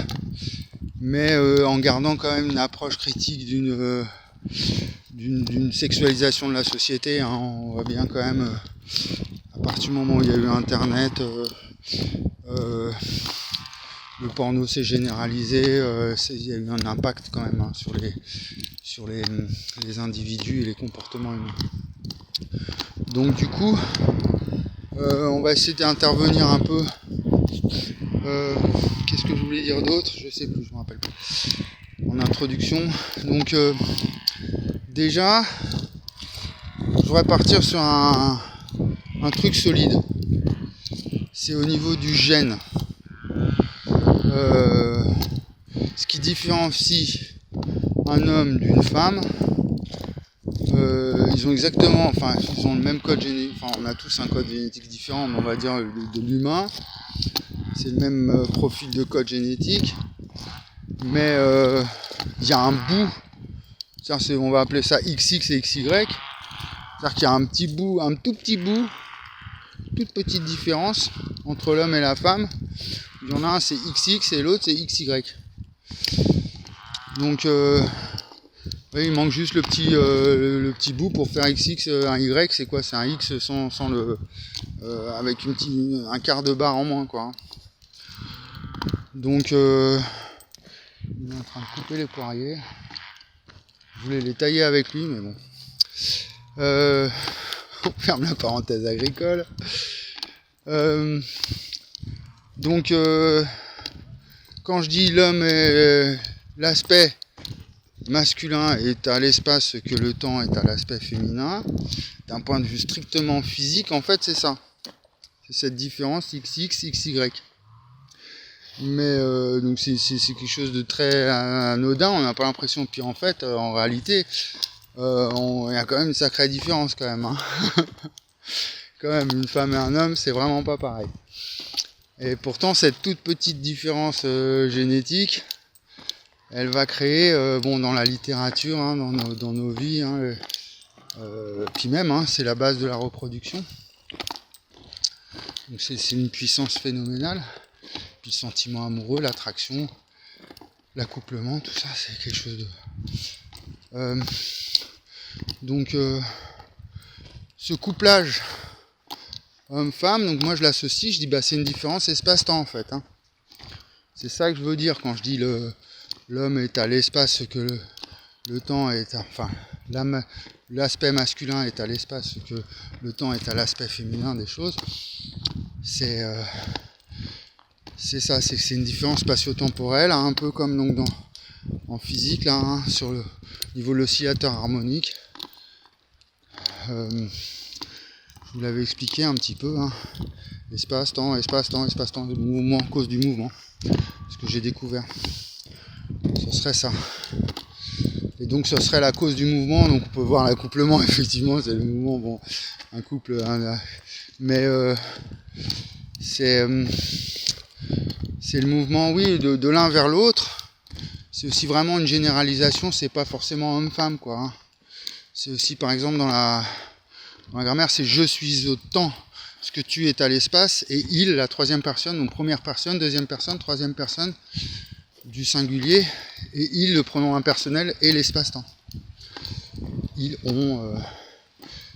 mais en gardant quand même une approche critique d'une sexualisation de la société, hein. On voit bien quand même à partir du moment où il y a eu internet, le porno s'est généralisé, il y a eu un impact quand même, hein, sur les individus et les comportements humains. Donc du coup, on va essayer d'intervenir un peu. Qu'est-ce que je voulais dire d'autre ? Je sais plus, je me rappelle plus. En introduction. Donc déjà, je voudrais partir sur un truc solide. C'est au niveau du gène. Ce qui différencie un homme d'une femme, ils ont le même code génétique, on a tous un code génétique différent, mais on va dire de l'humain, c'est le même profil de code génétique, mais il y a un bout, on va appeler ça XX et XY, c'est-à-dire qu'il y a un petit bout, un tout petit bout, toute petite différence entre l'homme et la femme. Il y en a un c'est XX et l'autre c'est XY. Donc oui, il manque juste le petit bout pour faire XX, un Y, c'est quoi? C'est un X sans le avec un quart de barre en moins, quoi. Donc il est en train de couper les poiriers. Je voulais les tailler avec lui, mais bon. On ferme la parenthèse agricole. Donc quand je dis l'homme est l'aspect masculin est à l'espace ce que le temps est à l'aspect féminin, d'un point de vue strictement physique, en fait c'est ça. C'est cette différence XX, XY. Mais donc c'est quelque chose de très anodin, on n'a pas l'impression, puis en fait, en réalité, il y a quand même une sacrée différence quand même. Hein. Quand même, une femme et un homme, c'est vraiment pas pareil. Et pourtant, cette toute petite différence génétique, elle va créer, dans la littérature, hein, dans nos vies, hein, puis même, hein, c'est la base de la reproduction. Donc c'est une puissance phénoménale. Puis le sentiment amoureux, l'attraction, l'accouplement, tout ça, c'est quelque chose de... Donc, ce couplage homme-femme, donc moi je l'associe, je dis c'est une différence espace-temps en fait. Hein. C'est ça que je veux dire quand je dis l'homme est à l'espace, ce que le temps est à... Enfin, l'aspect masculin est à l'espace, ce que le temps est à l'aspect féminin des choses. C'est ça, c'est une différence spatio-temporelle, hein, un peu comme donc en physique, là, hein, sur le niveau de l'oscillateur harmonique. Je vous l'avais expliqué un petit peu, hein. Espace-temps, le mouvement, cause du mouvement, ce que j'ai découvert. Ce serait ça. Et donc ce serait la cause du mouvement, donc on peut voir l'accouplement, effectivement, c'est le mouvement, bon, un couple, mais c'est le mouvement, oui, de l'un vers l'autre. C'est aussi vraiment une généralisation, c'est pas forcément homme-femme, quoi. Hein. C'est aussi, par exemple, dans la grammaire, c'est je suis au temps, ce que tu es à l'espace, et il, la troisième personne, donc première personne, deuxième personne, troisième personne, du singulier, et il, le pronom impersonnel, et l'espace-temps. Ils ont,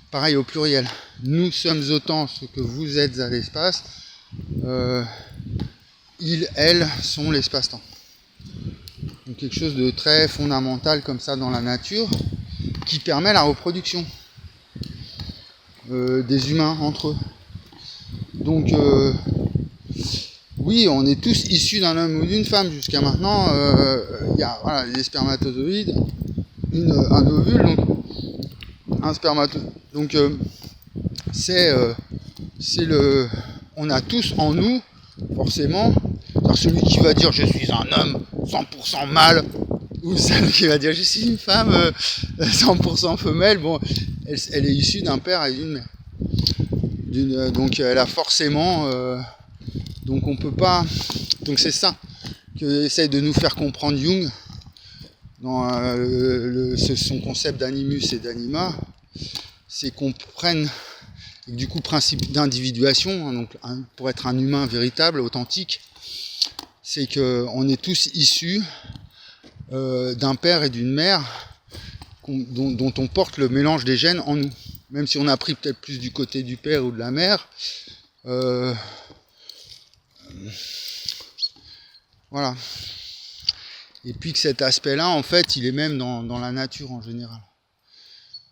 pareil au pluriel, nous sommes autant ce que vous êtes à l'espace, ils, elles sont l'espace-temps. Donc quelque chose de très fondamental comme ça dans la nature, qui permet la reproduction des humains entre eux. Donc oui, on est tous issus d'un homme ou d'une femme jusqu'à maintenant. Il y a des spermatozoïdes, un ovule, donc un spermatozoïde. Donc on a tous en nous, forcément, celui qui va dire je suis un homme 100% mâle, ou celle qui va dire je suis une femme 100% femelle, bon, elle est issue d'un père et d'une mère. Donc elle a forcément... donc on peut pas... Donc c'est ça que essaye de nous faire comprendre Jung dans son concept d'animus et d'anima, c'est qu'on prenne du coup principe d'individuation, hein, donc pour être un humain véritable, authentique, c'est qu'on est tous issus d'un père et d'une mère dont on porte le mélange des gènes en nous. Même si on a pris peut-être plus du côté du père ou de la mère, voilà. Et puis que cet aspect-là, en fait, il est même dans la nature en général.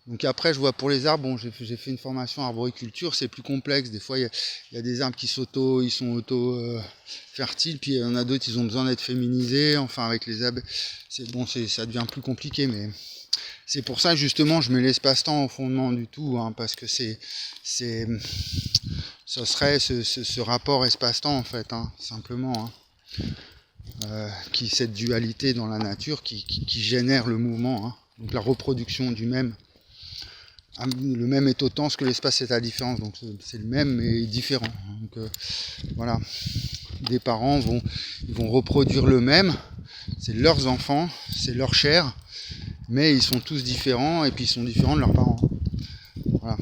Donc après, je vois pour les arbres, bon, j'ai fait une formation arboriculture, c'est plus complexe. Des fois, il y a des arbres qui sont auto-fertiles, puis il y en a d'autres, ils ont besoin d'être féminisés. Enfin, avec les abeilles, ça devient plus compliqué, mais c'est pour ça, justement, je mets l'espace-temps au fondement du tout, hein, parce que ce serait ce rapport espace-temps, en fait, hein, simplement, hein, cette dualité dans la nature qui génère le mouvement, hein, donc la reproduction du même. Le même est autant ce que l'espace est à différence, donc c'est le même mais différent. Donc voilà, des parents vont reproduire le même, c'est leurs enfants, c'est leur chair, mais ils sont tous différents et puis ils sont différents de leurs parents. Voilà.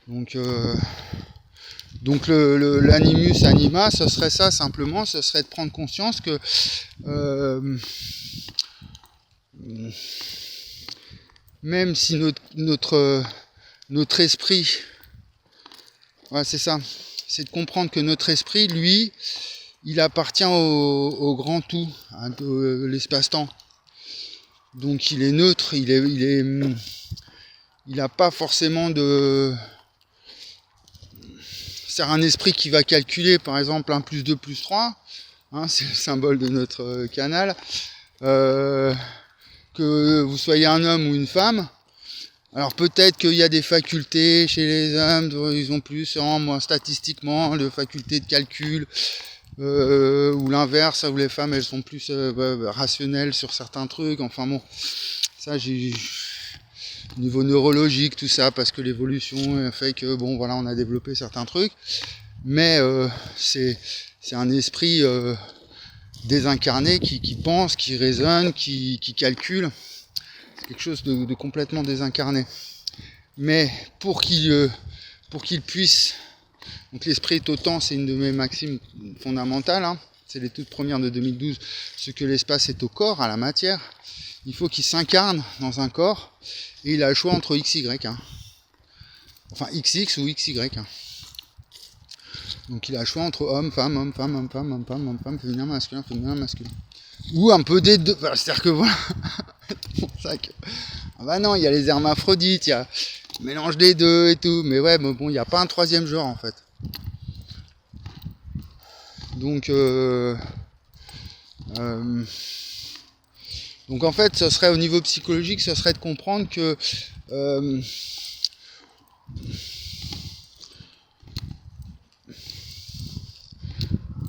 Donc l'animus anima, ce serait ça simplement, ce serait de prendre conscience que même si notre esprit, ouais, c'est ça, c'est de comprendre que notre esprit, lui, il appartient au grand tout, à l'espace-temps. Donc il est neutre, il n'a pas forcément de... C'est un esprit qui va calculer, par exemple, 1 plus 2 plus 3, hein, c'est le symbole de notre canal. Que vous soyez un homme ou une femme, alors peut-être qu'il y a des facultés chez les hommes, ils ont plus, moins statistiquement, de facultés de calcul, ou l'inverse, où les femmes elles sont plus rationnelles sur certains trucs, enfin bon, ça j'ai au niveau neurologique, tout ça, parce que l'évolution fait que bon voilà, on a développé certains trucs, mais c'est un esprit désincarné qui pense, qui raisonne, qui calcule. C'est quelque chose de complètement désincarné. Mais pour qu'il puisse... Donc l'esprit est autant, c'est une de mes maximes fondamentales, hein. C'est les toutes premières de 2012. Ce que l'espace est au corps, à la matière, il faut qu'il s'incarne dans un corps, et il a le choix entre X, Y. Hein. Enfin XX ou XY. Hein. Donc il a le choix entre homme, femme, homme, femme, homme, femme, homme, femme, homme, femme, féminin, masculin, féminin, masculin. Ou un peu des deux. Enfin, c'est-à-dire que voilà. C'est pour ça que... Ah bah non, il y a les hermaphrodites, il y a le mélange des deux et tout. Mais ouais, mais bon, il n'y a pas un troisième genre en fait. Donc en fait, ce serait au niveau psychologique, ce serait de comprendre que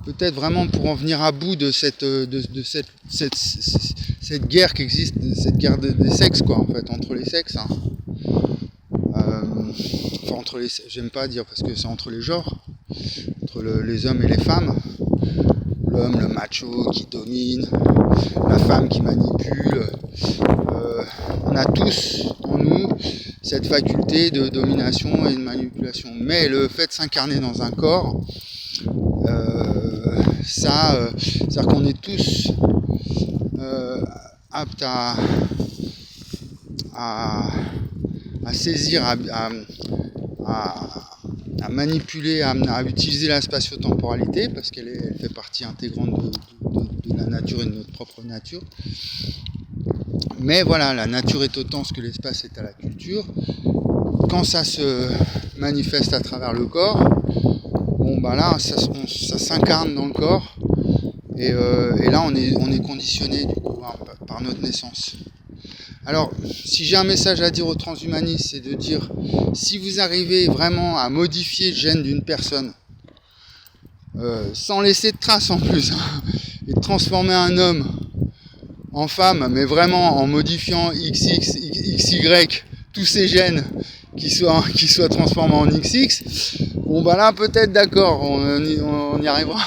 peut-être vraiment pour en venir à bout de cette guerre qui existe, cette guerre des sexes quoi en fait, entre les sexes. Hein. Enfin entre les, j'aime pas dire parce que c'est entre les genres, entre les hommes et les femmes. L'homme, le macho qui domine, la femme qui manipule. On a tous en nous cette faculté de domination et de manipulation. Mais le fait de s'incarner dans un corps, c'est-à-dire qu'on est tous aptes à saisir, à manipuler, à utiliser la spatio-temporalité, parce qu'elle fait partie intégrante de la nature et de notre propre nature. Mais voilà, la nature est autant ce que l'espace est à la culture. Quand ça se manifeste à travers le corps, bon bah là, ça s'incarne dans le corps, et là on est conditionné du coup hein, par notre naissance. Alors, si j'ai un message à dire aux transhumanistes, c'est de dire, si vous arrivez vraiment à modifier le gène d'une personne, sans laisser de traces en plus, hein, et de transformer un homme en femme, mais vraiment en modifiant XX, XY, tous ces gènes qui soient transformés en XX, bon bah là peut-être d'accord, on y arrivera.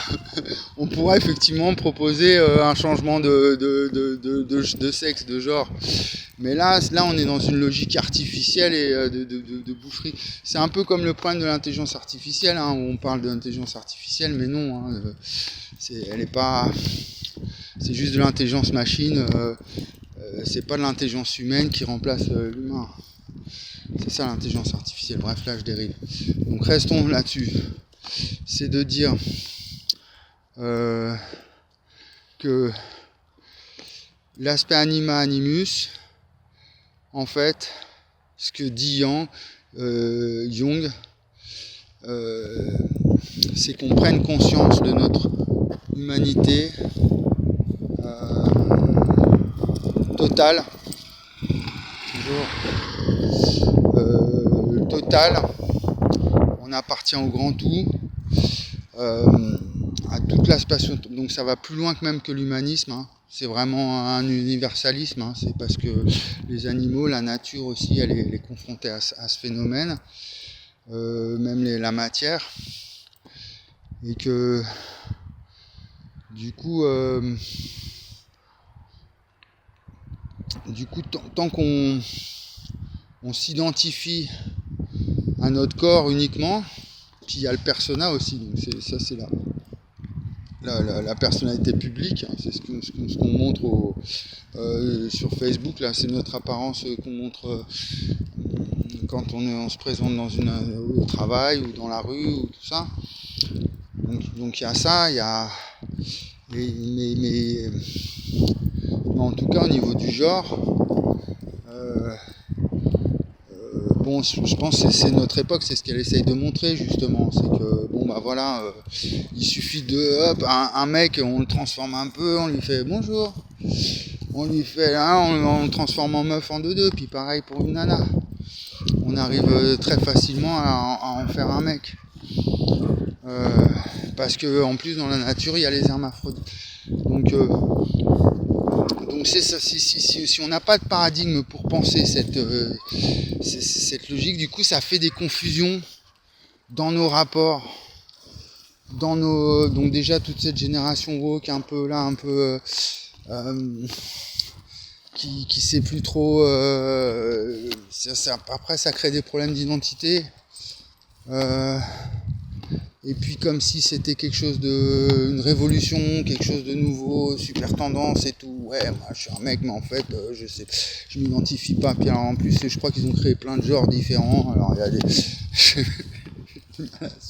On pourra effectivement proposer un changement de sexe, de genre. Mais là, on est dans une logique artificielle et de boucherie. C'est un peu comme le problème de l'intelligence artificielle, hein, où on parle de l'intelligence artificielle, mais non, hein, elle est pas... C'est juste de l'intelligence machine, c'est pas de l'intelligence humaine qui remplace l'humain. C'est ça l'intelligence artificielle, bref là je dérive. Donc restons là-dessus. C'est de dire que l'aspect anima animus, en fait, ce que dit Jung, c'est qu'on prenne conscience de notre humanité totale, toujours totale, on appartient au grand tout, à toute la spatiale, donc ça va plus loin que même que l'humanisme, hein. C'est vraiment un universalisme, hein. C'est parce que les animaux, la nature aussi, elle est confrontée à ce phénomène, même la matière, et que du coup Du coup, tant qu'on s'identifie à notre corps uniquement, puis il y a le persona aussi, donc c'est la personnalité publique, hein, c'est ce qu'on montre sur Facebook, là c'est notre apparence qu'on montre quand on se présente au travail ou dans la rue ou tout ça. Donc il y a ça, il y a mais en tout cas au niveau du genre, bon, je pense que c'est notre époque, c'est ce qu'elle essaye de montrer justement, c'est que bon bah voilà, il suffit de hop, un mec, on le transforme un peu, on lui fait bonjour, on lui fait là, on le transforme en meuf en deux, puis pareil pour une nana, on arrive très facilement à en faire un mec, parce que en plus dans la nature il y a les hermaphrodites, donc c'est ça, si on n'a pas de paradigme pour penser cette logique, du coup ça fait des confusions dans nos rapports, donc déjà toute cette génération woke un peu là, un peu qui sait plus trop, après ça crée des problèmes d'identité, et puis comme si c'était une révolution, quelque chose de nouveau, super tendance et tout. Ouais, moi je suis un mec, mais en fait je m'identifie pas. Puis alors, en plus je crois qu'ils ont créé plein de genres différents. Alors il y a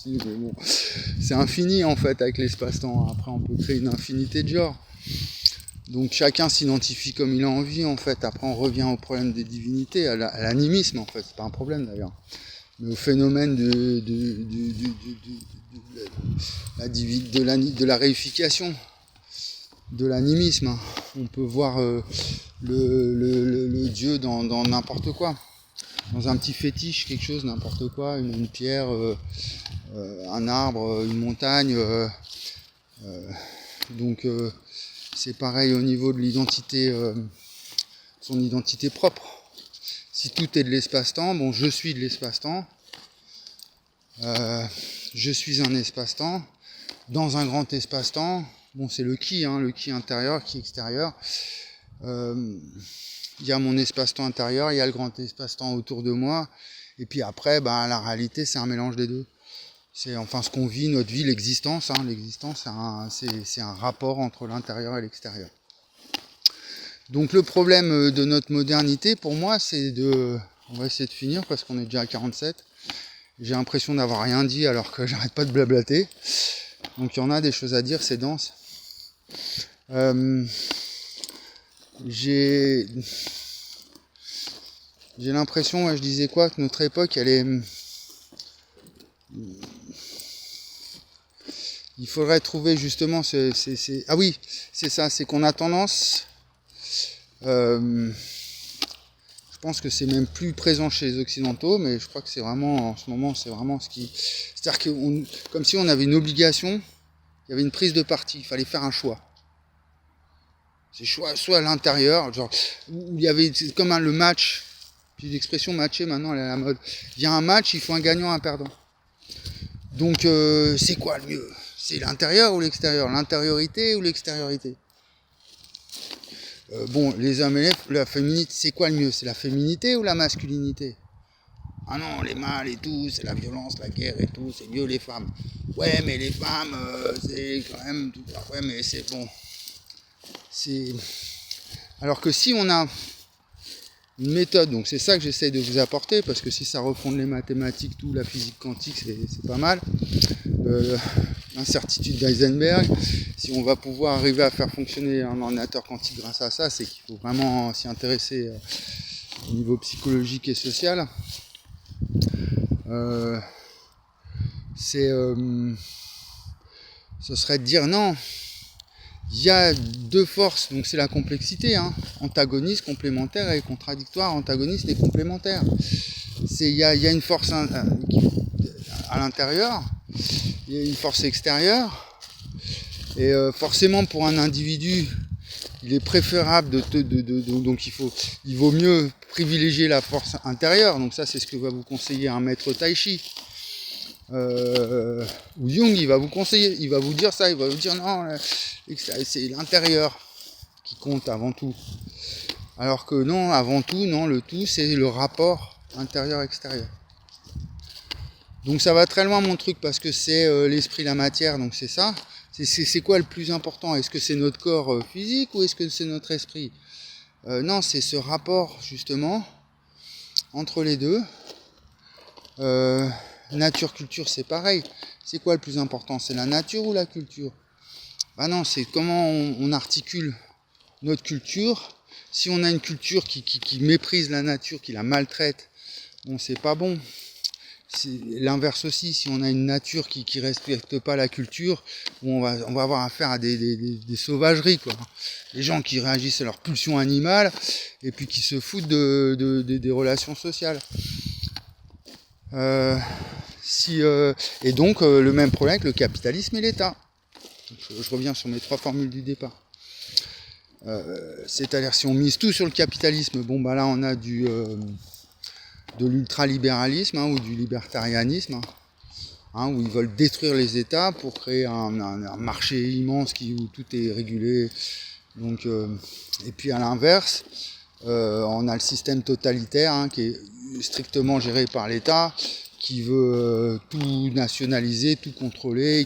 mais bon, c'est infini en fait avec l'espace-temps. Après on peut créer une infinité de genres. Donc chacun s'identifie comme il a envie en fait. Après on revient au problème des divinités, à l'animisme en fait. C'est pas un problème d'ailleurs. Mais au phénomène de la réification, de l'animisme, hein. On peut voir le Dieu dans n'importe quoi, dans un petit fétiche, quelque chose, n'importe quoi, une pierre, un arbre, une montagne. Donc c'est pareil au niveau de l'identité, son identité propre. Si tout est de l'espace-temps, bon, je suis de l'espace-temps, je suis un espace-temps, dans un grand espace-temps, bon, c'est le qui intérieur, qui extérieur. Il y a mon espace-temps intérieur, il y a le grand espace-temps autour de moi, et puis après, la réalité, c'est un mélange des deux. C'est enfin ce qu'on vit, notre vie, l'existence. Hein, l'existence, c'est un rapport entre l'intérieur et l'extérieur. Donc le problème de notre modernité, pour moi, on va essayer de finir parce qu'on est déjà à 47. J'ai l'impression d'avoir rien dit alors que j'arrête pas de blablater. Donc il y en a des choses à dire, c'est dense. J'ai l'impression, je disais quoi, que notre époque, elle est... Il faudrait trouver justement ah oui, c'est ça, c'est qu'on a tendance... je pense que c'est même plus présent chez les Occidentaux, mais je crois que c'est vraiment, en ce moment, c'est vraiment ce qui... C'est-à-dire que comme si on avait une obligation, il y avait une prise de parti, il fallait faire un choix. C'est soit à l'intérieur, genre, où il y avait, c'est comme le match, puis l'expression matcher maintenant elle est à la mode. Il y a un match, il faut un gagnant, un perdant. Donc c'est quoi le mieux? C'est l'intérieur ou l'extérieur? L'intériorité ou l'extériorité? Bon, les hommes et la féminité, c'est quoi le mieux? C'est la féminité ou la masculinité? Ah non, les mâles et tout, c'est la violence, la guerre et tout, c'est mieux les femmes. Ouais, mais les femmes, c'est quand même tout ça. Ouais, mais c'est bon. Alors que si on a une méthode, donc c'est ça que j'essaye de vous apporter, parce que si ça refonde les mathématiques, tout, la physique quantique, c'est pas mal. L'incertitude d'Heisenberg, si on va pouvoir arriver à faire fonctionner un ordinateur quantique grâce à ça, c'est qu'il faut vraiment s'y intéresser au niveau psychologique et social. Ce serait de dire non, il y a deux forces, donc c'est la complexité, hein, antagoniste, complémentaire et contradictoire, antagoniste et complémentaire. Il y a une force à l'intérieur, il y a une force extérieure, et forcément pour un individu, il est préférable donc il vaut mieux privilégier la force intérieure. Donc ça c'est ce que va vous conseiller un maître tai chi. Ou Jung, il va vous conseiller, il va vous dire ça, il va vous dire non, c'est l'intérieur qui compte avant tout. Alors que non, avant tout, non, le tout, c'est le rapport intérieur-extérieur. Donc ça va très loin mon truc, parce que c'est l'esprit, la matière, donc c'est ça. C'est quoi le plus important? Est-ce que c'est notre corps physique ou est-ce que c'est notre esprit? Non, c'est ce rapport justement entre les deux. Nature-culture, c'est pareil. C'est quoi le plus important? C'est la nature ou la culture? Bah non, c'est comment on articule notre culture. Si on a une culture qui méprise la nature, qui la maltraite, bon, c'est pas bon. C'est l'inverse aussi, si on a une nature qui respecte pas la culture, on va avoir affaire à des sauvageries, quoi. Des gens qui réagissent à leur pulsion animale et puis qui se foutent des relations sociales. Et donc le même problème avec le capitalisme et l'État. Je reviens sur mes 3 formules du départ. C'est-à-dire si on mise tout sur le capitalisme, bon bah là on a de l'ultralibéralisme ou du libertarianisme, où ils veulent détruire les États pour créer un marché immense où tout est régulé. Donc, et puis à l'inverse, on a le système totalitaire qui est strictement géré par l'État, qui veut tout nationaliser, tout contrôler,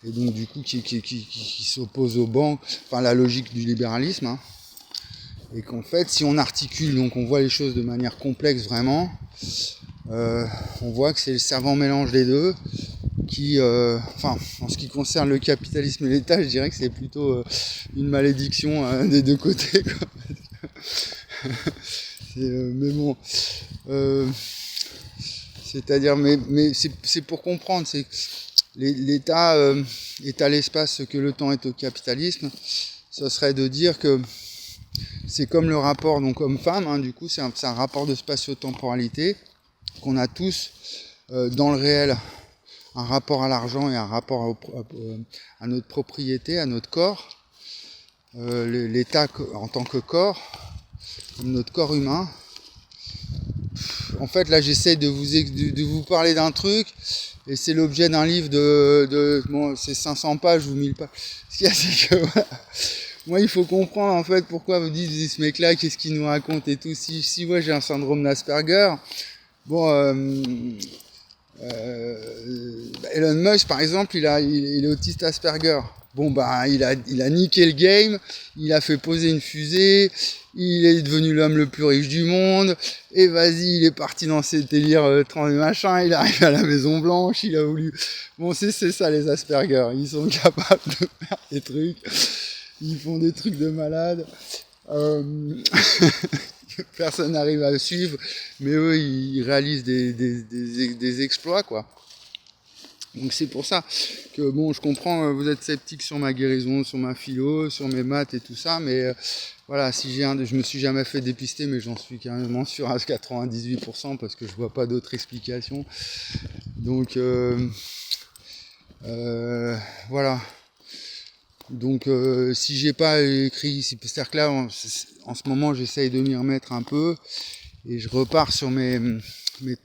et donc du coup qui s'oppose aux banques, enfin la logique du libéralisme. Et qu'en fait, si on articule, donc on voit les choses de manière complexe vraiment, on voit que c'est le savant mélange des deux qui, en ce qui concerne le capitalisme et l'État, je dirais que c'est plutôt une malédiction des deux côtés, quoi. Mais bon, c'est-à-dire, mais c'est pour comprendre, c'est que l'État est à l'espace ce que le temps est au capitalisme. Ce serait de dire que c'est comme le rapport donc homme-femme, du coup c'est un rapport de spatio-temporalité qu'on a tous dans le réel, un rapport à l'argent et un rapport à notre propriété, à notre corps. L'État en tant que corps, comme notre corps humain. En fait là j'essaie de vous parler d'un truc, et c'est l'objet d'un livre bon, c'est 500 pages ou 1000 pages. Ce qu'il y a, c'est que voilà, moi il faut comprendre en fait pourquoi vous dites ce mec là, qu'est-ce qu'il nous raconte et tout. Si moi j'ai un syndrome d'Asperger, bon Elon Musk par exemple il est autiste Asperger. Bon bah il a niqué le game, il a fait poser une fusée, il est devenu l'homme le plus riche du monde, et vas-y, il est parti dans ses délires machin, il arrive à la Maison Blanche, il a voulu... Bon, c'est ça les Asperger, ils sont capables de faire des trucs, ils font des trucs de malade, personne n'arrive à le suivre, mais eux, ils réalisent des exploits, quoi. Donc c'est pour ça que bon, je comprends, vous êtes sceptique sur ma guérison, sur ma philo, sur mes maths et tout ça, mais voilà, je me suis jamais fait dépister, mais j'en suis carrément sûr à 98% parce que je vois pas d'autre explication. Donc voilà. Donc si j'ai pas écrit, c'est-à-dire que là en ce moment j'essaye de m'y remettre un peu et je repars sur mes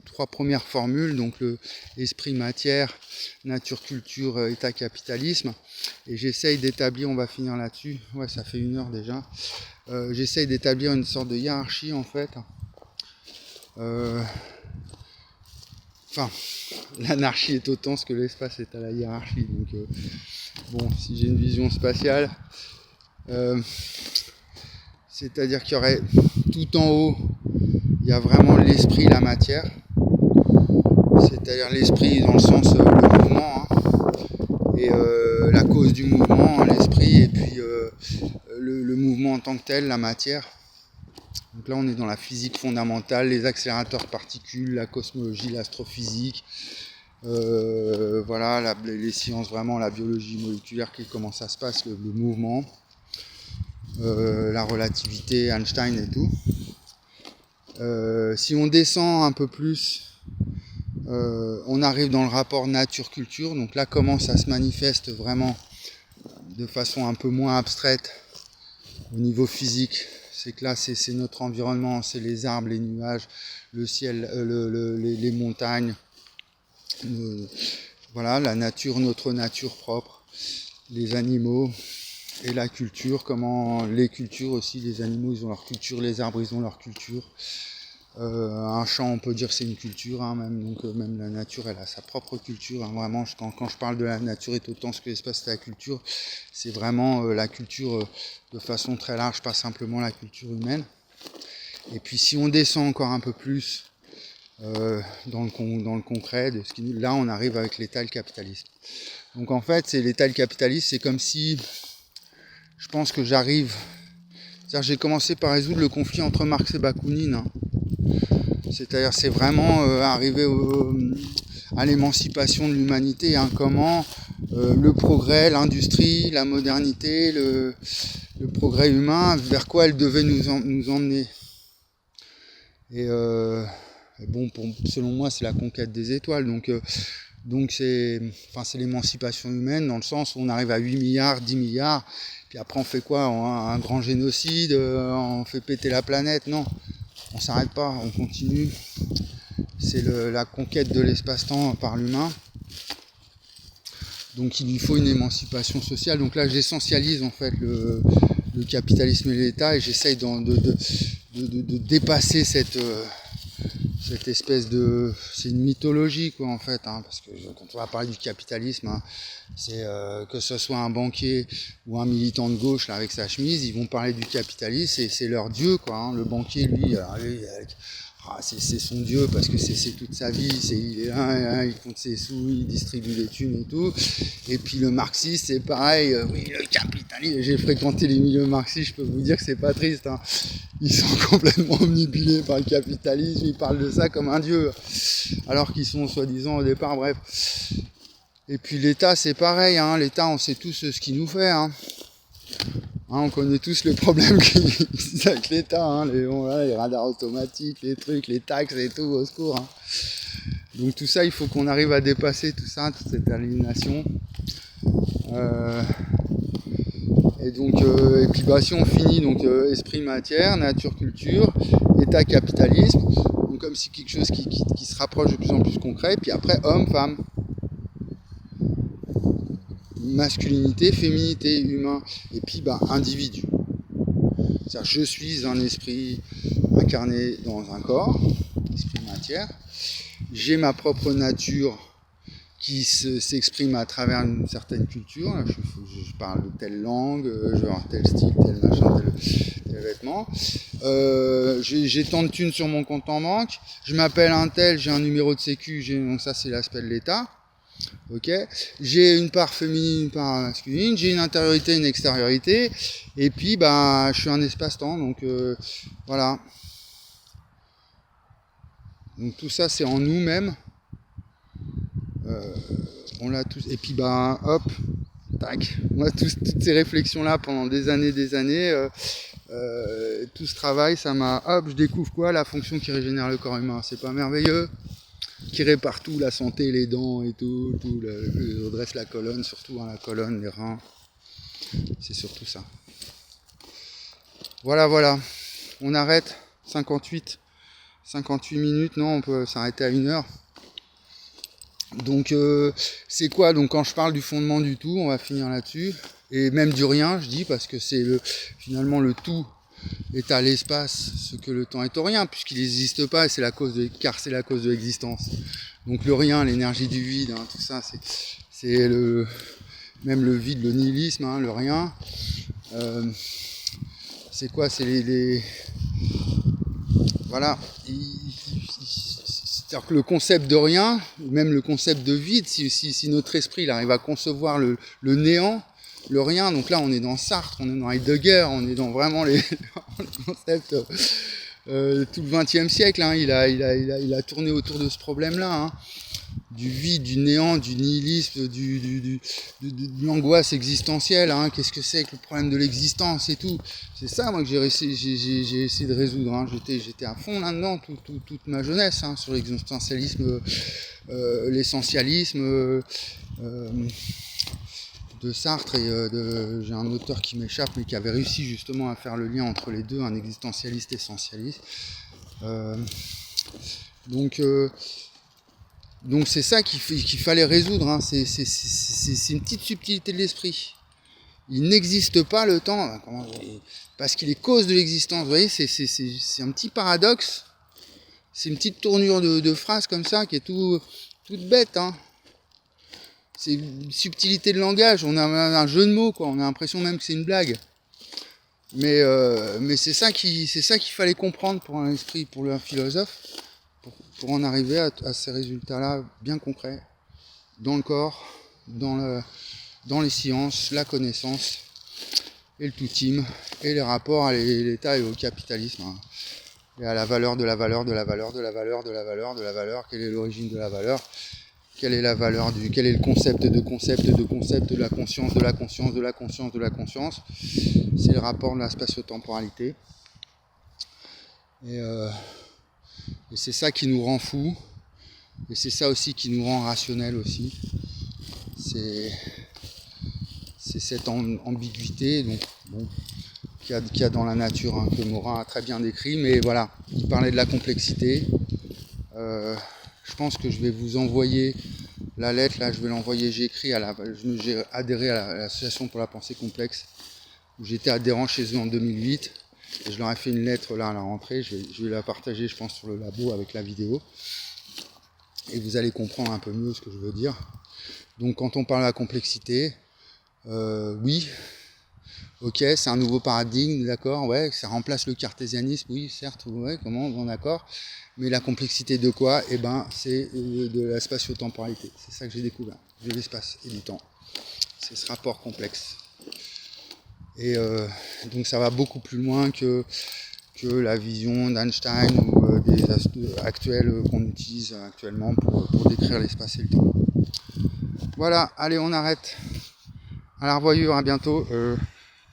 3 premières formules, donc le esprit, matière, nature, culture, état, capitalisme, et j'essaye d'établir, on va finir là-dessus, ouais ça fait 1 heure déjà, j'essaye d'établir une sorte de hiérarchie en fait, l'anarchie est autant ce que l'espace est à la hiérarchie, donc bon, si j'ai une vision spatiale, c'est-à-dire qu'il y aurait tout en haut, il y a vraiment l'esprit, la matière, c'est-à-dire l'esprit dans le sens le mouvement, et la cause du mouvement, l'esprit, et puis le mouvement en tant que tel, la matière. Donc là on est dans la physique fondamentale, les accélérateurs de particules, la cosmologie, l'astrophysique, voilà, les sciences vraiment, la biologie moléculaire, comment ça se passe, le mouvement, la relativité, Einstein et tout. Si on descend un peu plus, on arrive dans le rapport nature-culture, donc là comment ça se manifeste vraiment de façon un peu moins abstraite au niveau physique. C'est que là c'est notre environnement, c'est les arbres, les nuages, le ciel, les montagnes, voilà la nature, notre nature propre, les animaux, et la culture, comment les cultures aussi, les animaux ils ont leur culture, les arbres ils ont leur culture. Un champ on peut dire c'est une culture, hein, même, donc même la nature elle a sa propre culture, hein, vraiment quand je parle de la nature et autant ce que l'espace c'est la culture, c'est vraiment la culture de façon très large, pas simplement la culture humaine. Et puis si on descend encore un peu plus dans le concret, là on arrive avec l'état et le capitalisme. Donc en fait c'est l'état et le capitalisme, c'est comme si je pense que c'est-à-dire j'ai commencé par résoudre le conflit entre Marx et Bakounine, hein. C'est-à-dire c'est vraiment arriver à l'émancipation de l'humanité, hein, comment le progrès, l'industrie, la modernité, le progrès humain, vers quoi elle devait nous emmener. Et bon, selon moi, c'est la conquête des étoiles. Donc c'est l'émancipation humaine dans le sens où on arrive à 8 milliards, 10 milliards, puis après on fait quoi? Un grand génocide, on fait péter la planète? Non, on s'arrête pas, on continue. C'est la conquête de l'espace-temps par l'humain. Donc il lui faut une émancipation sociale. Donc là j'essentialise en fait le capitalisme et l'État et j'essaye de dépasser cette espèce de... C'est une mythologie quoi en fait, hein, parce que quand on va parler du capitalisme, hein, c'est que ce soit un banquier ou un militant de gauche là, avec sa chemise, ils vont parler du capitalisme et c'est leur dieu quoi, hein. Le banquier lui, c'est son dieu parce que c'est toute sa vie, il est là, il compte ses sous, il distribue les thunes et tout. Et puis le marxiste c'est pareil, oui le capitalisme, j'ai fréquenté les milieux marxistes, je peux vous dire que c'est pas triste, hein. Ils sont complètement omnibulés par le capitalisme, ils parlent de ça comme un dieu, alors qu'ils sont soi-disant au départ, bref. Et puis l'État c'est pareil, hein. L'État on sait tous ce qu'il nous fait, hein. On connaît tous les problèmes avec l'État, hein, les radars automatiques, les trucs, les taxes et tout, au secours, hein. Donc tout ça, il faut qu'on arrive à dépasser tout ça, toute cette aliénation. Et puis si on finit, donc esprit matière, nature culture, État capitalisme, donc comme si quelque chose qui se rapproche de plus en plus concret, puis après homme, femme. Masculinité, féminité, humain, et puis individu. C'est-à-dire je suis un esprit incarné dans un corps, esprit matière, j'ai ma propre nature qui s'exprime à travers une certaine culture, là, je parle de telle langue, genre tel style, tel machin, tel vêtement, j'ai tant de thunes sur mon compte en banque, je m'appelle un tel, j'ai un numéro de sécu, donc ça c'est l'aspect de l'État. Ok, j'ai une part féminine, une part masculine, j'ai une intériorité, une extériorité, et puis je suis un espace-temps, donc voilà. Donc tout ça c'est en nous-mêmes. On l'a tous. Et puis hop, tac. On a toutes ces réflexions-là pendant des années, tout ce travail, ça m'a. Hop, je découvre quoi? La fonction qui régénère le corps humain. C'est pas merveilleux? Qui répare tout, la santé, les dents et tout, redresse la colonne, surtout la colonne, les reins. C'est surtout ça. Voilà. On arrête. 58 minutes, non, on peut s'arrêter à 1 heure. Donc c'est quoi? Donc quand je parle du fondement du tout, on va finir là-dessus. Et même du rien, je dis, parce que c'est finalement le tout est à l'espace ce que le temps est au rien, puisqu'il n'existe pas, et car c'est la cause de l'existence. Donc le rien, l'énergie du vide, hein, tout ça, c'est même le vide, le nihilisme, hein, le rien. C'est quoi? C'est voilà. C'est-à-dire que le concept de rien, même le concept de vide, si notre esprit il arrive à concevoir le néant, le rien, donc là on est dans Sartre, on est dans Heidegger, on est dans vraiment les concepts, tout le XXe siècle, hein, il a tourné autour de ce problème-là, hein, du vide, du néant, du nihilisme, de l'angoisse existentielle, hein, qu'est-ce que c'est que le problème de l'existence et tout. C'est ça moi que j'ai essayé de résoudre, hein. J'étais à fond là-dedans toute ma jeunesse, hein, sur l'existentialisme, l'essentialisme de Sartre et j'ai un auteur qui m'échappe mais qui avait réussi justement à faire le lien entre les deux, un existentialiste essentialiste. Donc c'est ça qu'il fallait résoudre, hein. C'est une petite subtilité de l'esprit. Il n'existe pas le temps, parce qu'il est cause de l'existence. Vous voyez, c'est un petit paradoxe. C'est une petite tournure de phrase comme ça qui est toute bête. Hein. C'est une subtilité de langage. On a un jeu de mots, quoi. On a l'impression même que c'est une blague. Mais c'est ça qu'il fallait comprendre pour un esprit, pour un philosophe, pour en arriver à ces résultats-là bien concrets, dans le corps, dans les sciences, la connaissance, et le tout-team, et les rapports à l'État et au capitalisme, hein, et à la valeur de la valeur, de la valeur, de la valeur, de la valeur, de la valeur, quelle est l'origine de la valeur, quelle est la valeur quel est le concept, de la conscience, de la conscience, de la conscience, de la conscience. C'est le rapport de la spatio-temporalité. Et c'est ça qui nous rend fous. Et c'est ça aussi qui nous rend rationnels aussi. C'est cette ambiguïté donc, bon, qu'il y a dans la nature, hein, que Morin a très bien décrit. Mais voilà, il parlait de la complexité. Je pense que je vais vous envoyer la lettre, là je vais l'envoyer, j'ai adhéré à l'association pour la pensée complexe, où j'étais adhérent chez eux en 2008, et je leur ai fait une lettre là à la rentrée, je vais la partager je pense sur le labo avec la vidéo, et vous allez comprendre un peu mieux ce que je veux dire. Donc quand on parle de la complexité, oui, ok, c'est un nouveau paradigme, d'accord, ouais, ça remplace le cartésianisme, oui, certes, ouais, comment, bon, d'accord. Mais la complexité de quoi? Eh ben, c'est de la spatio-temporalité. C'est ça que j'ai découvert, de l'espace et du temps. C'est ce rapport complexe. Et donc ça va beaucoup plus loin que la vision d'Einstein ou des actuels qu'on utilise actuellement pour décrire l'espace et le temps. Voilà, allez, on arrête. À la revoyure, à bientôt.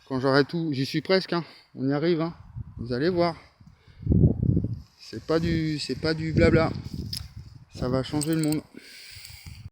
Quand j'aurai tout, j'y suis presque, hein. On y arrive, hein. Vous allez voir. C'est pas du blabla. Ça va changer le monde.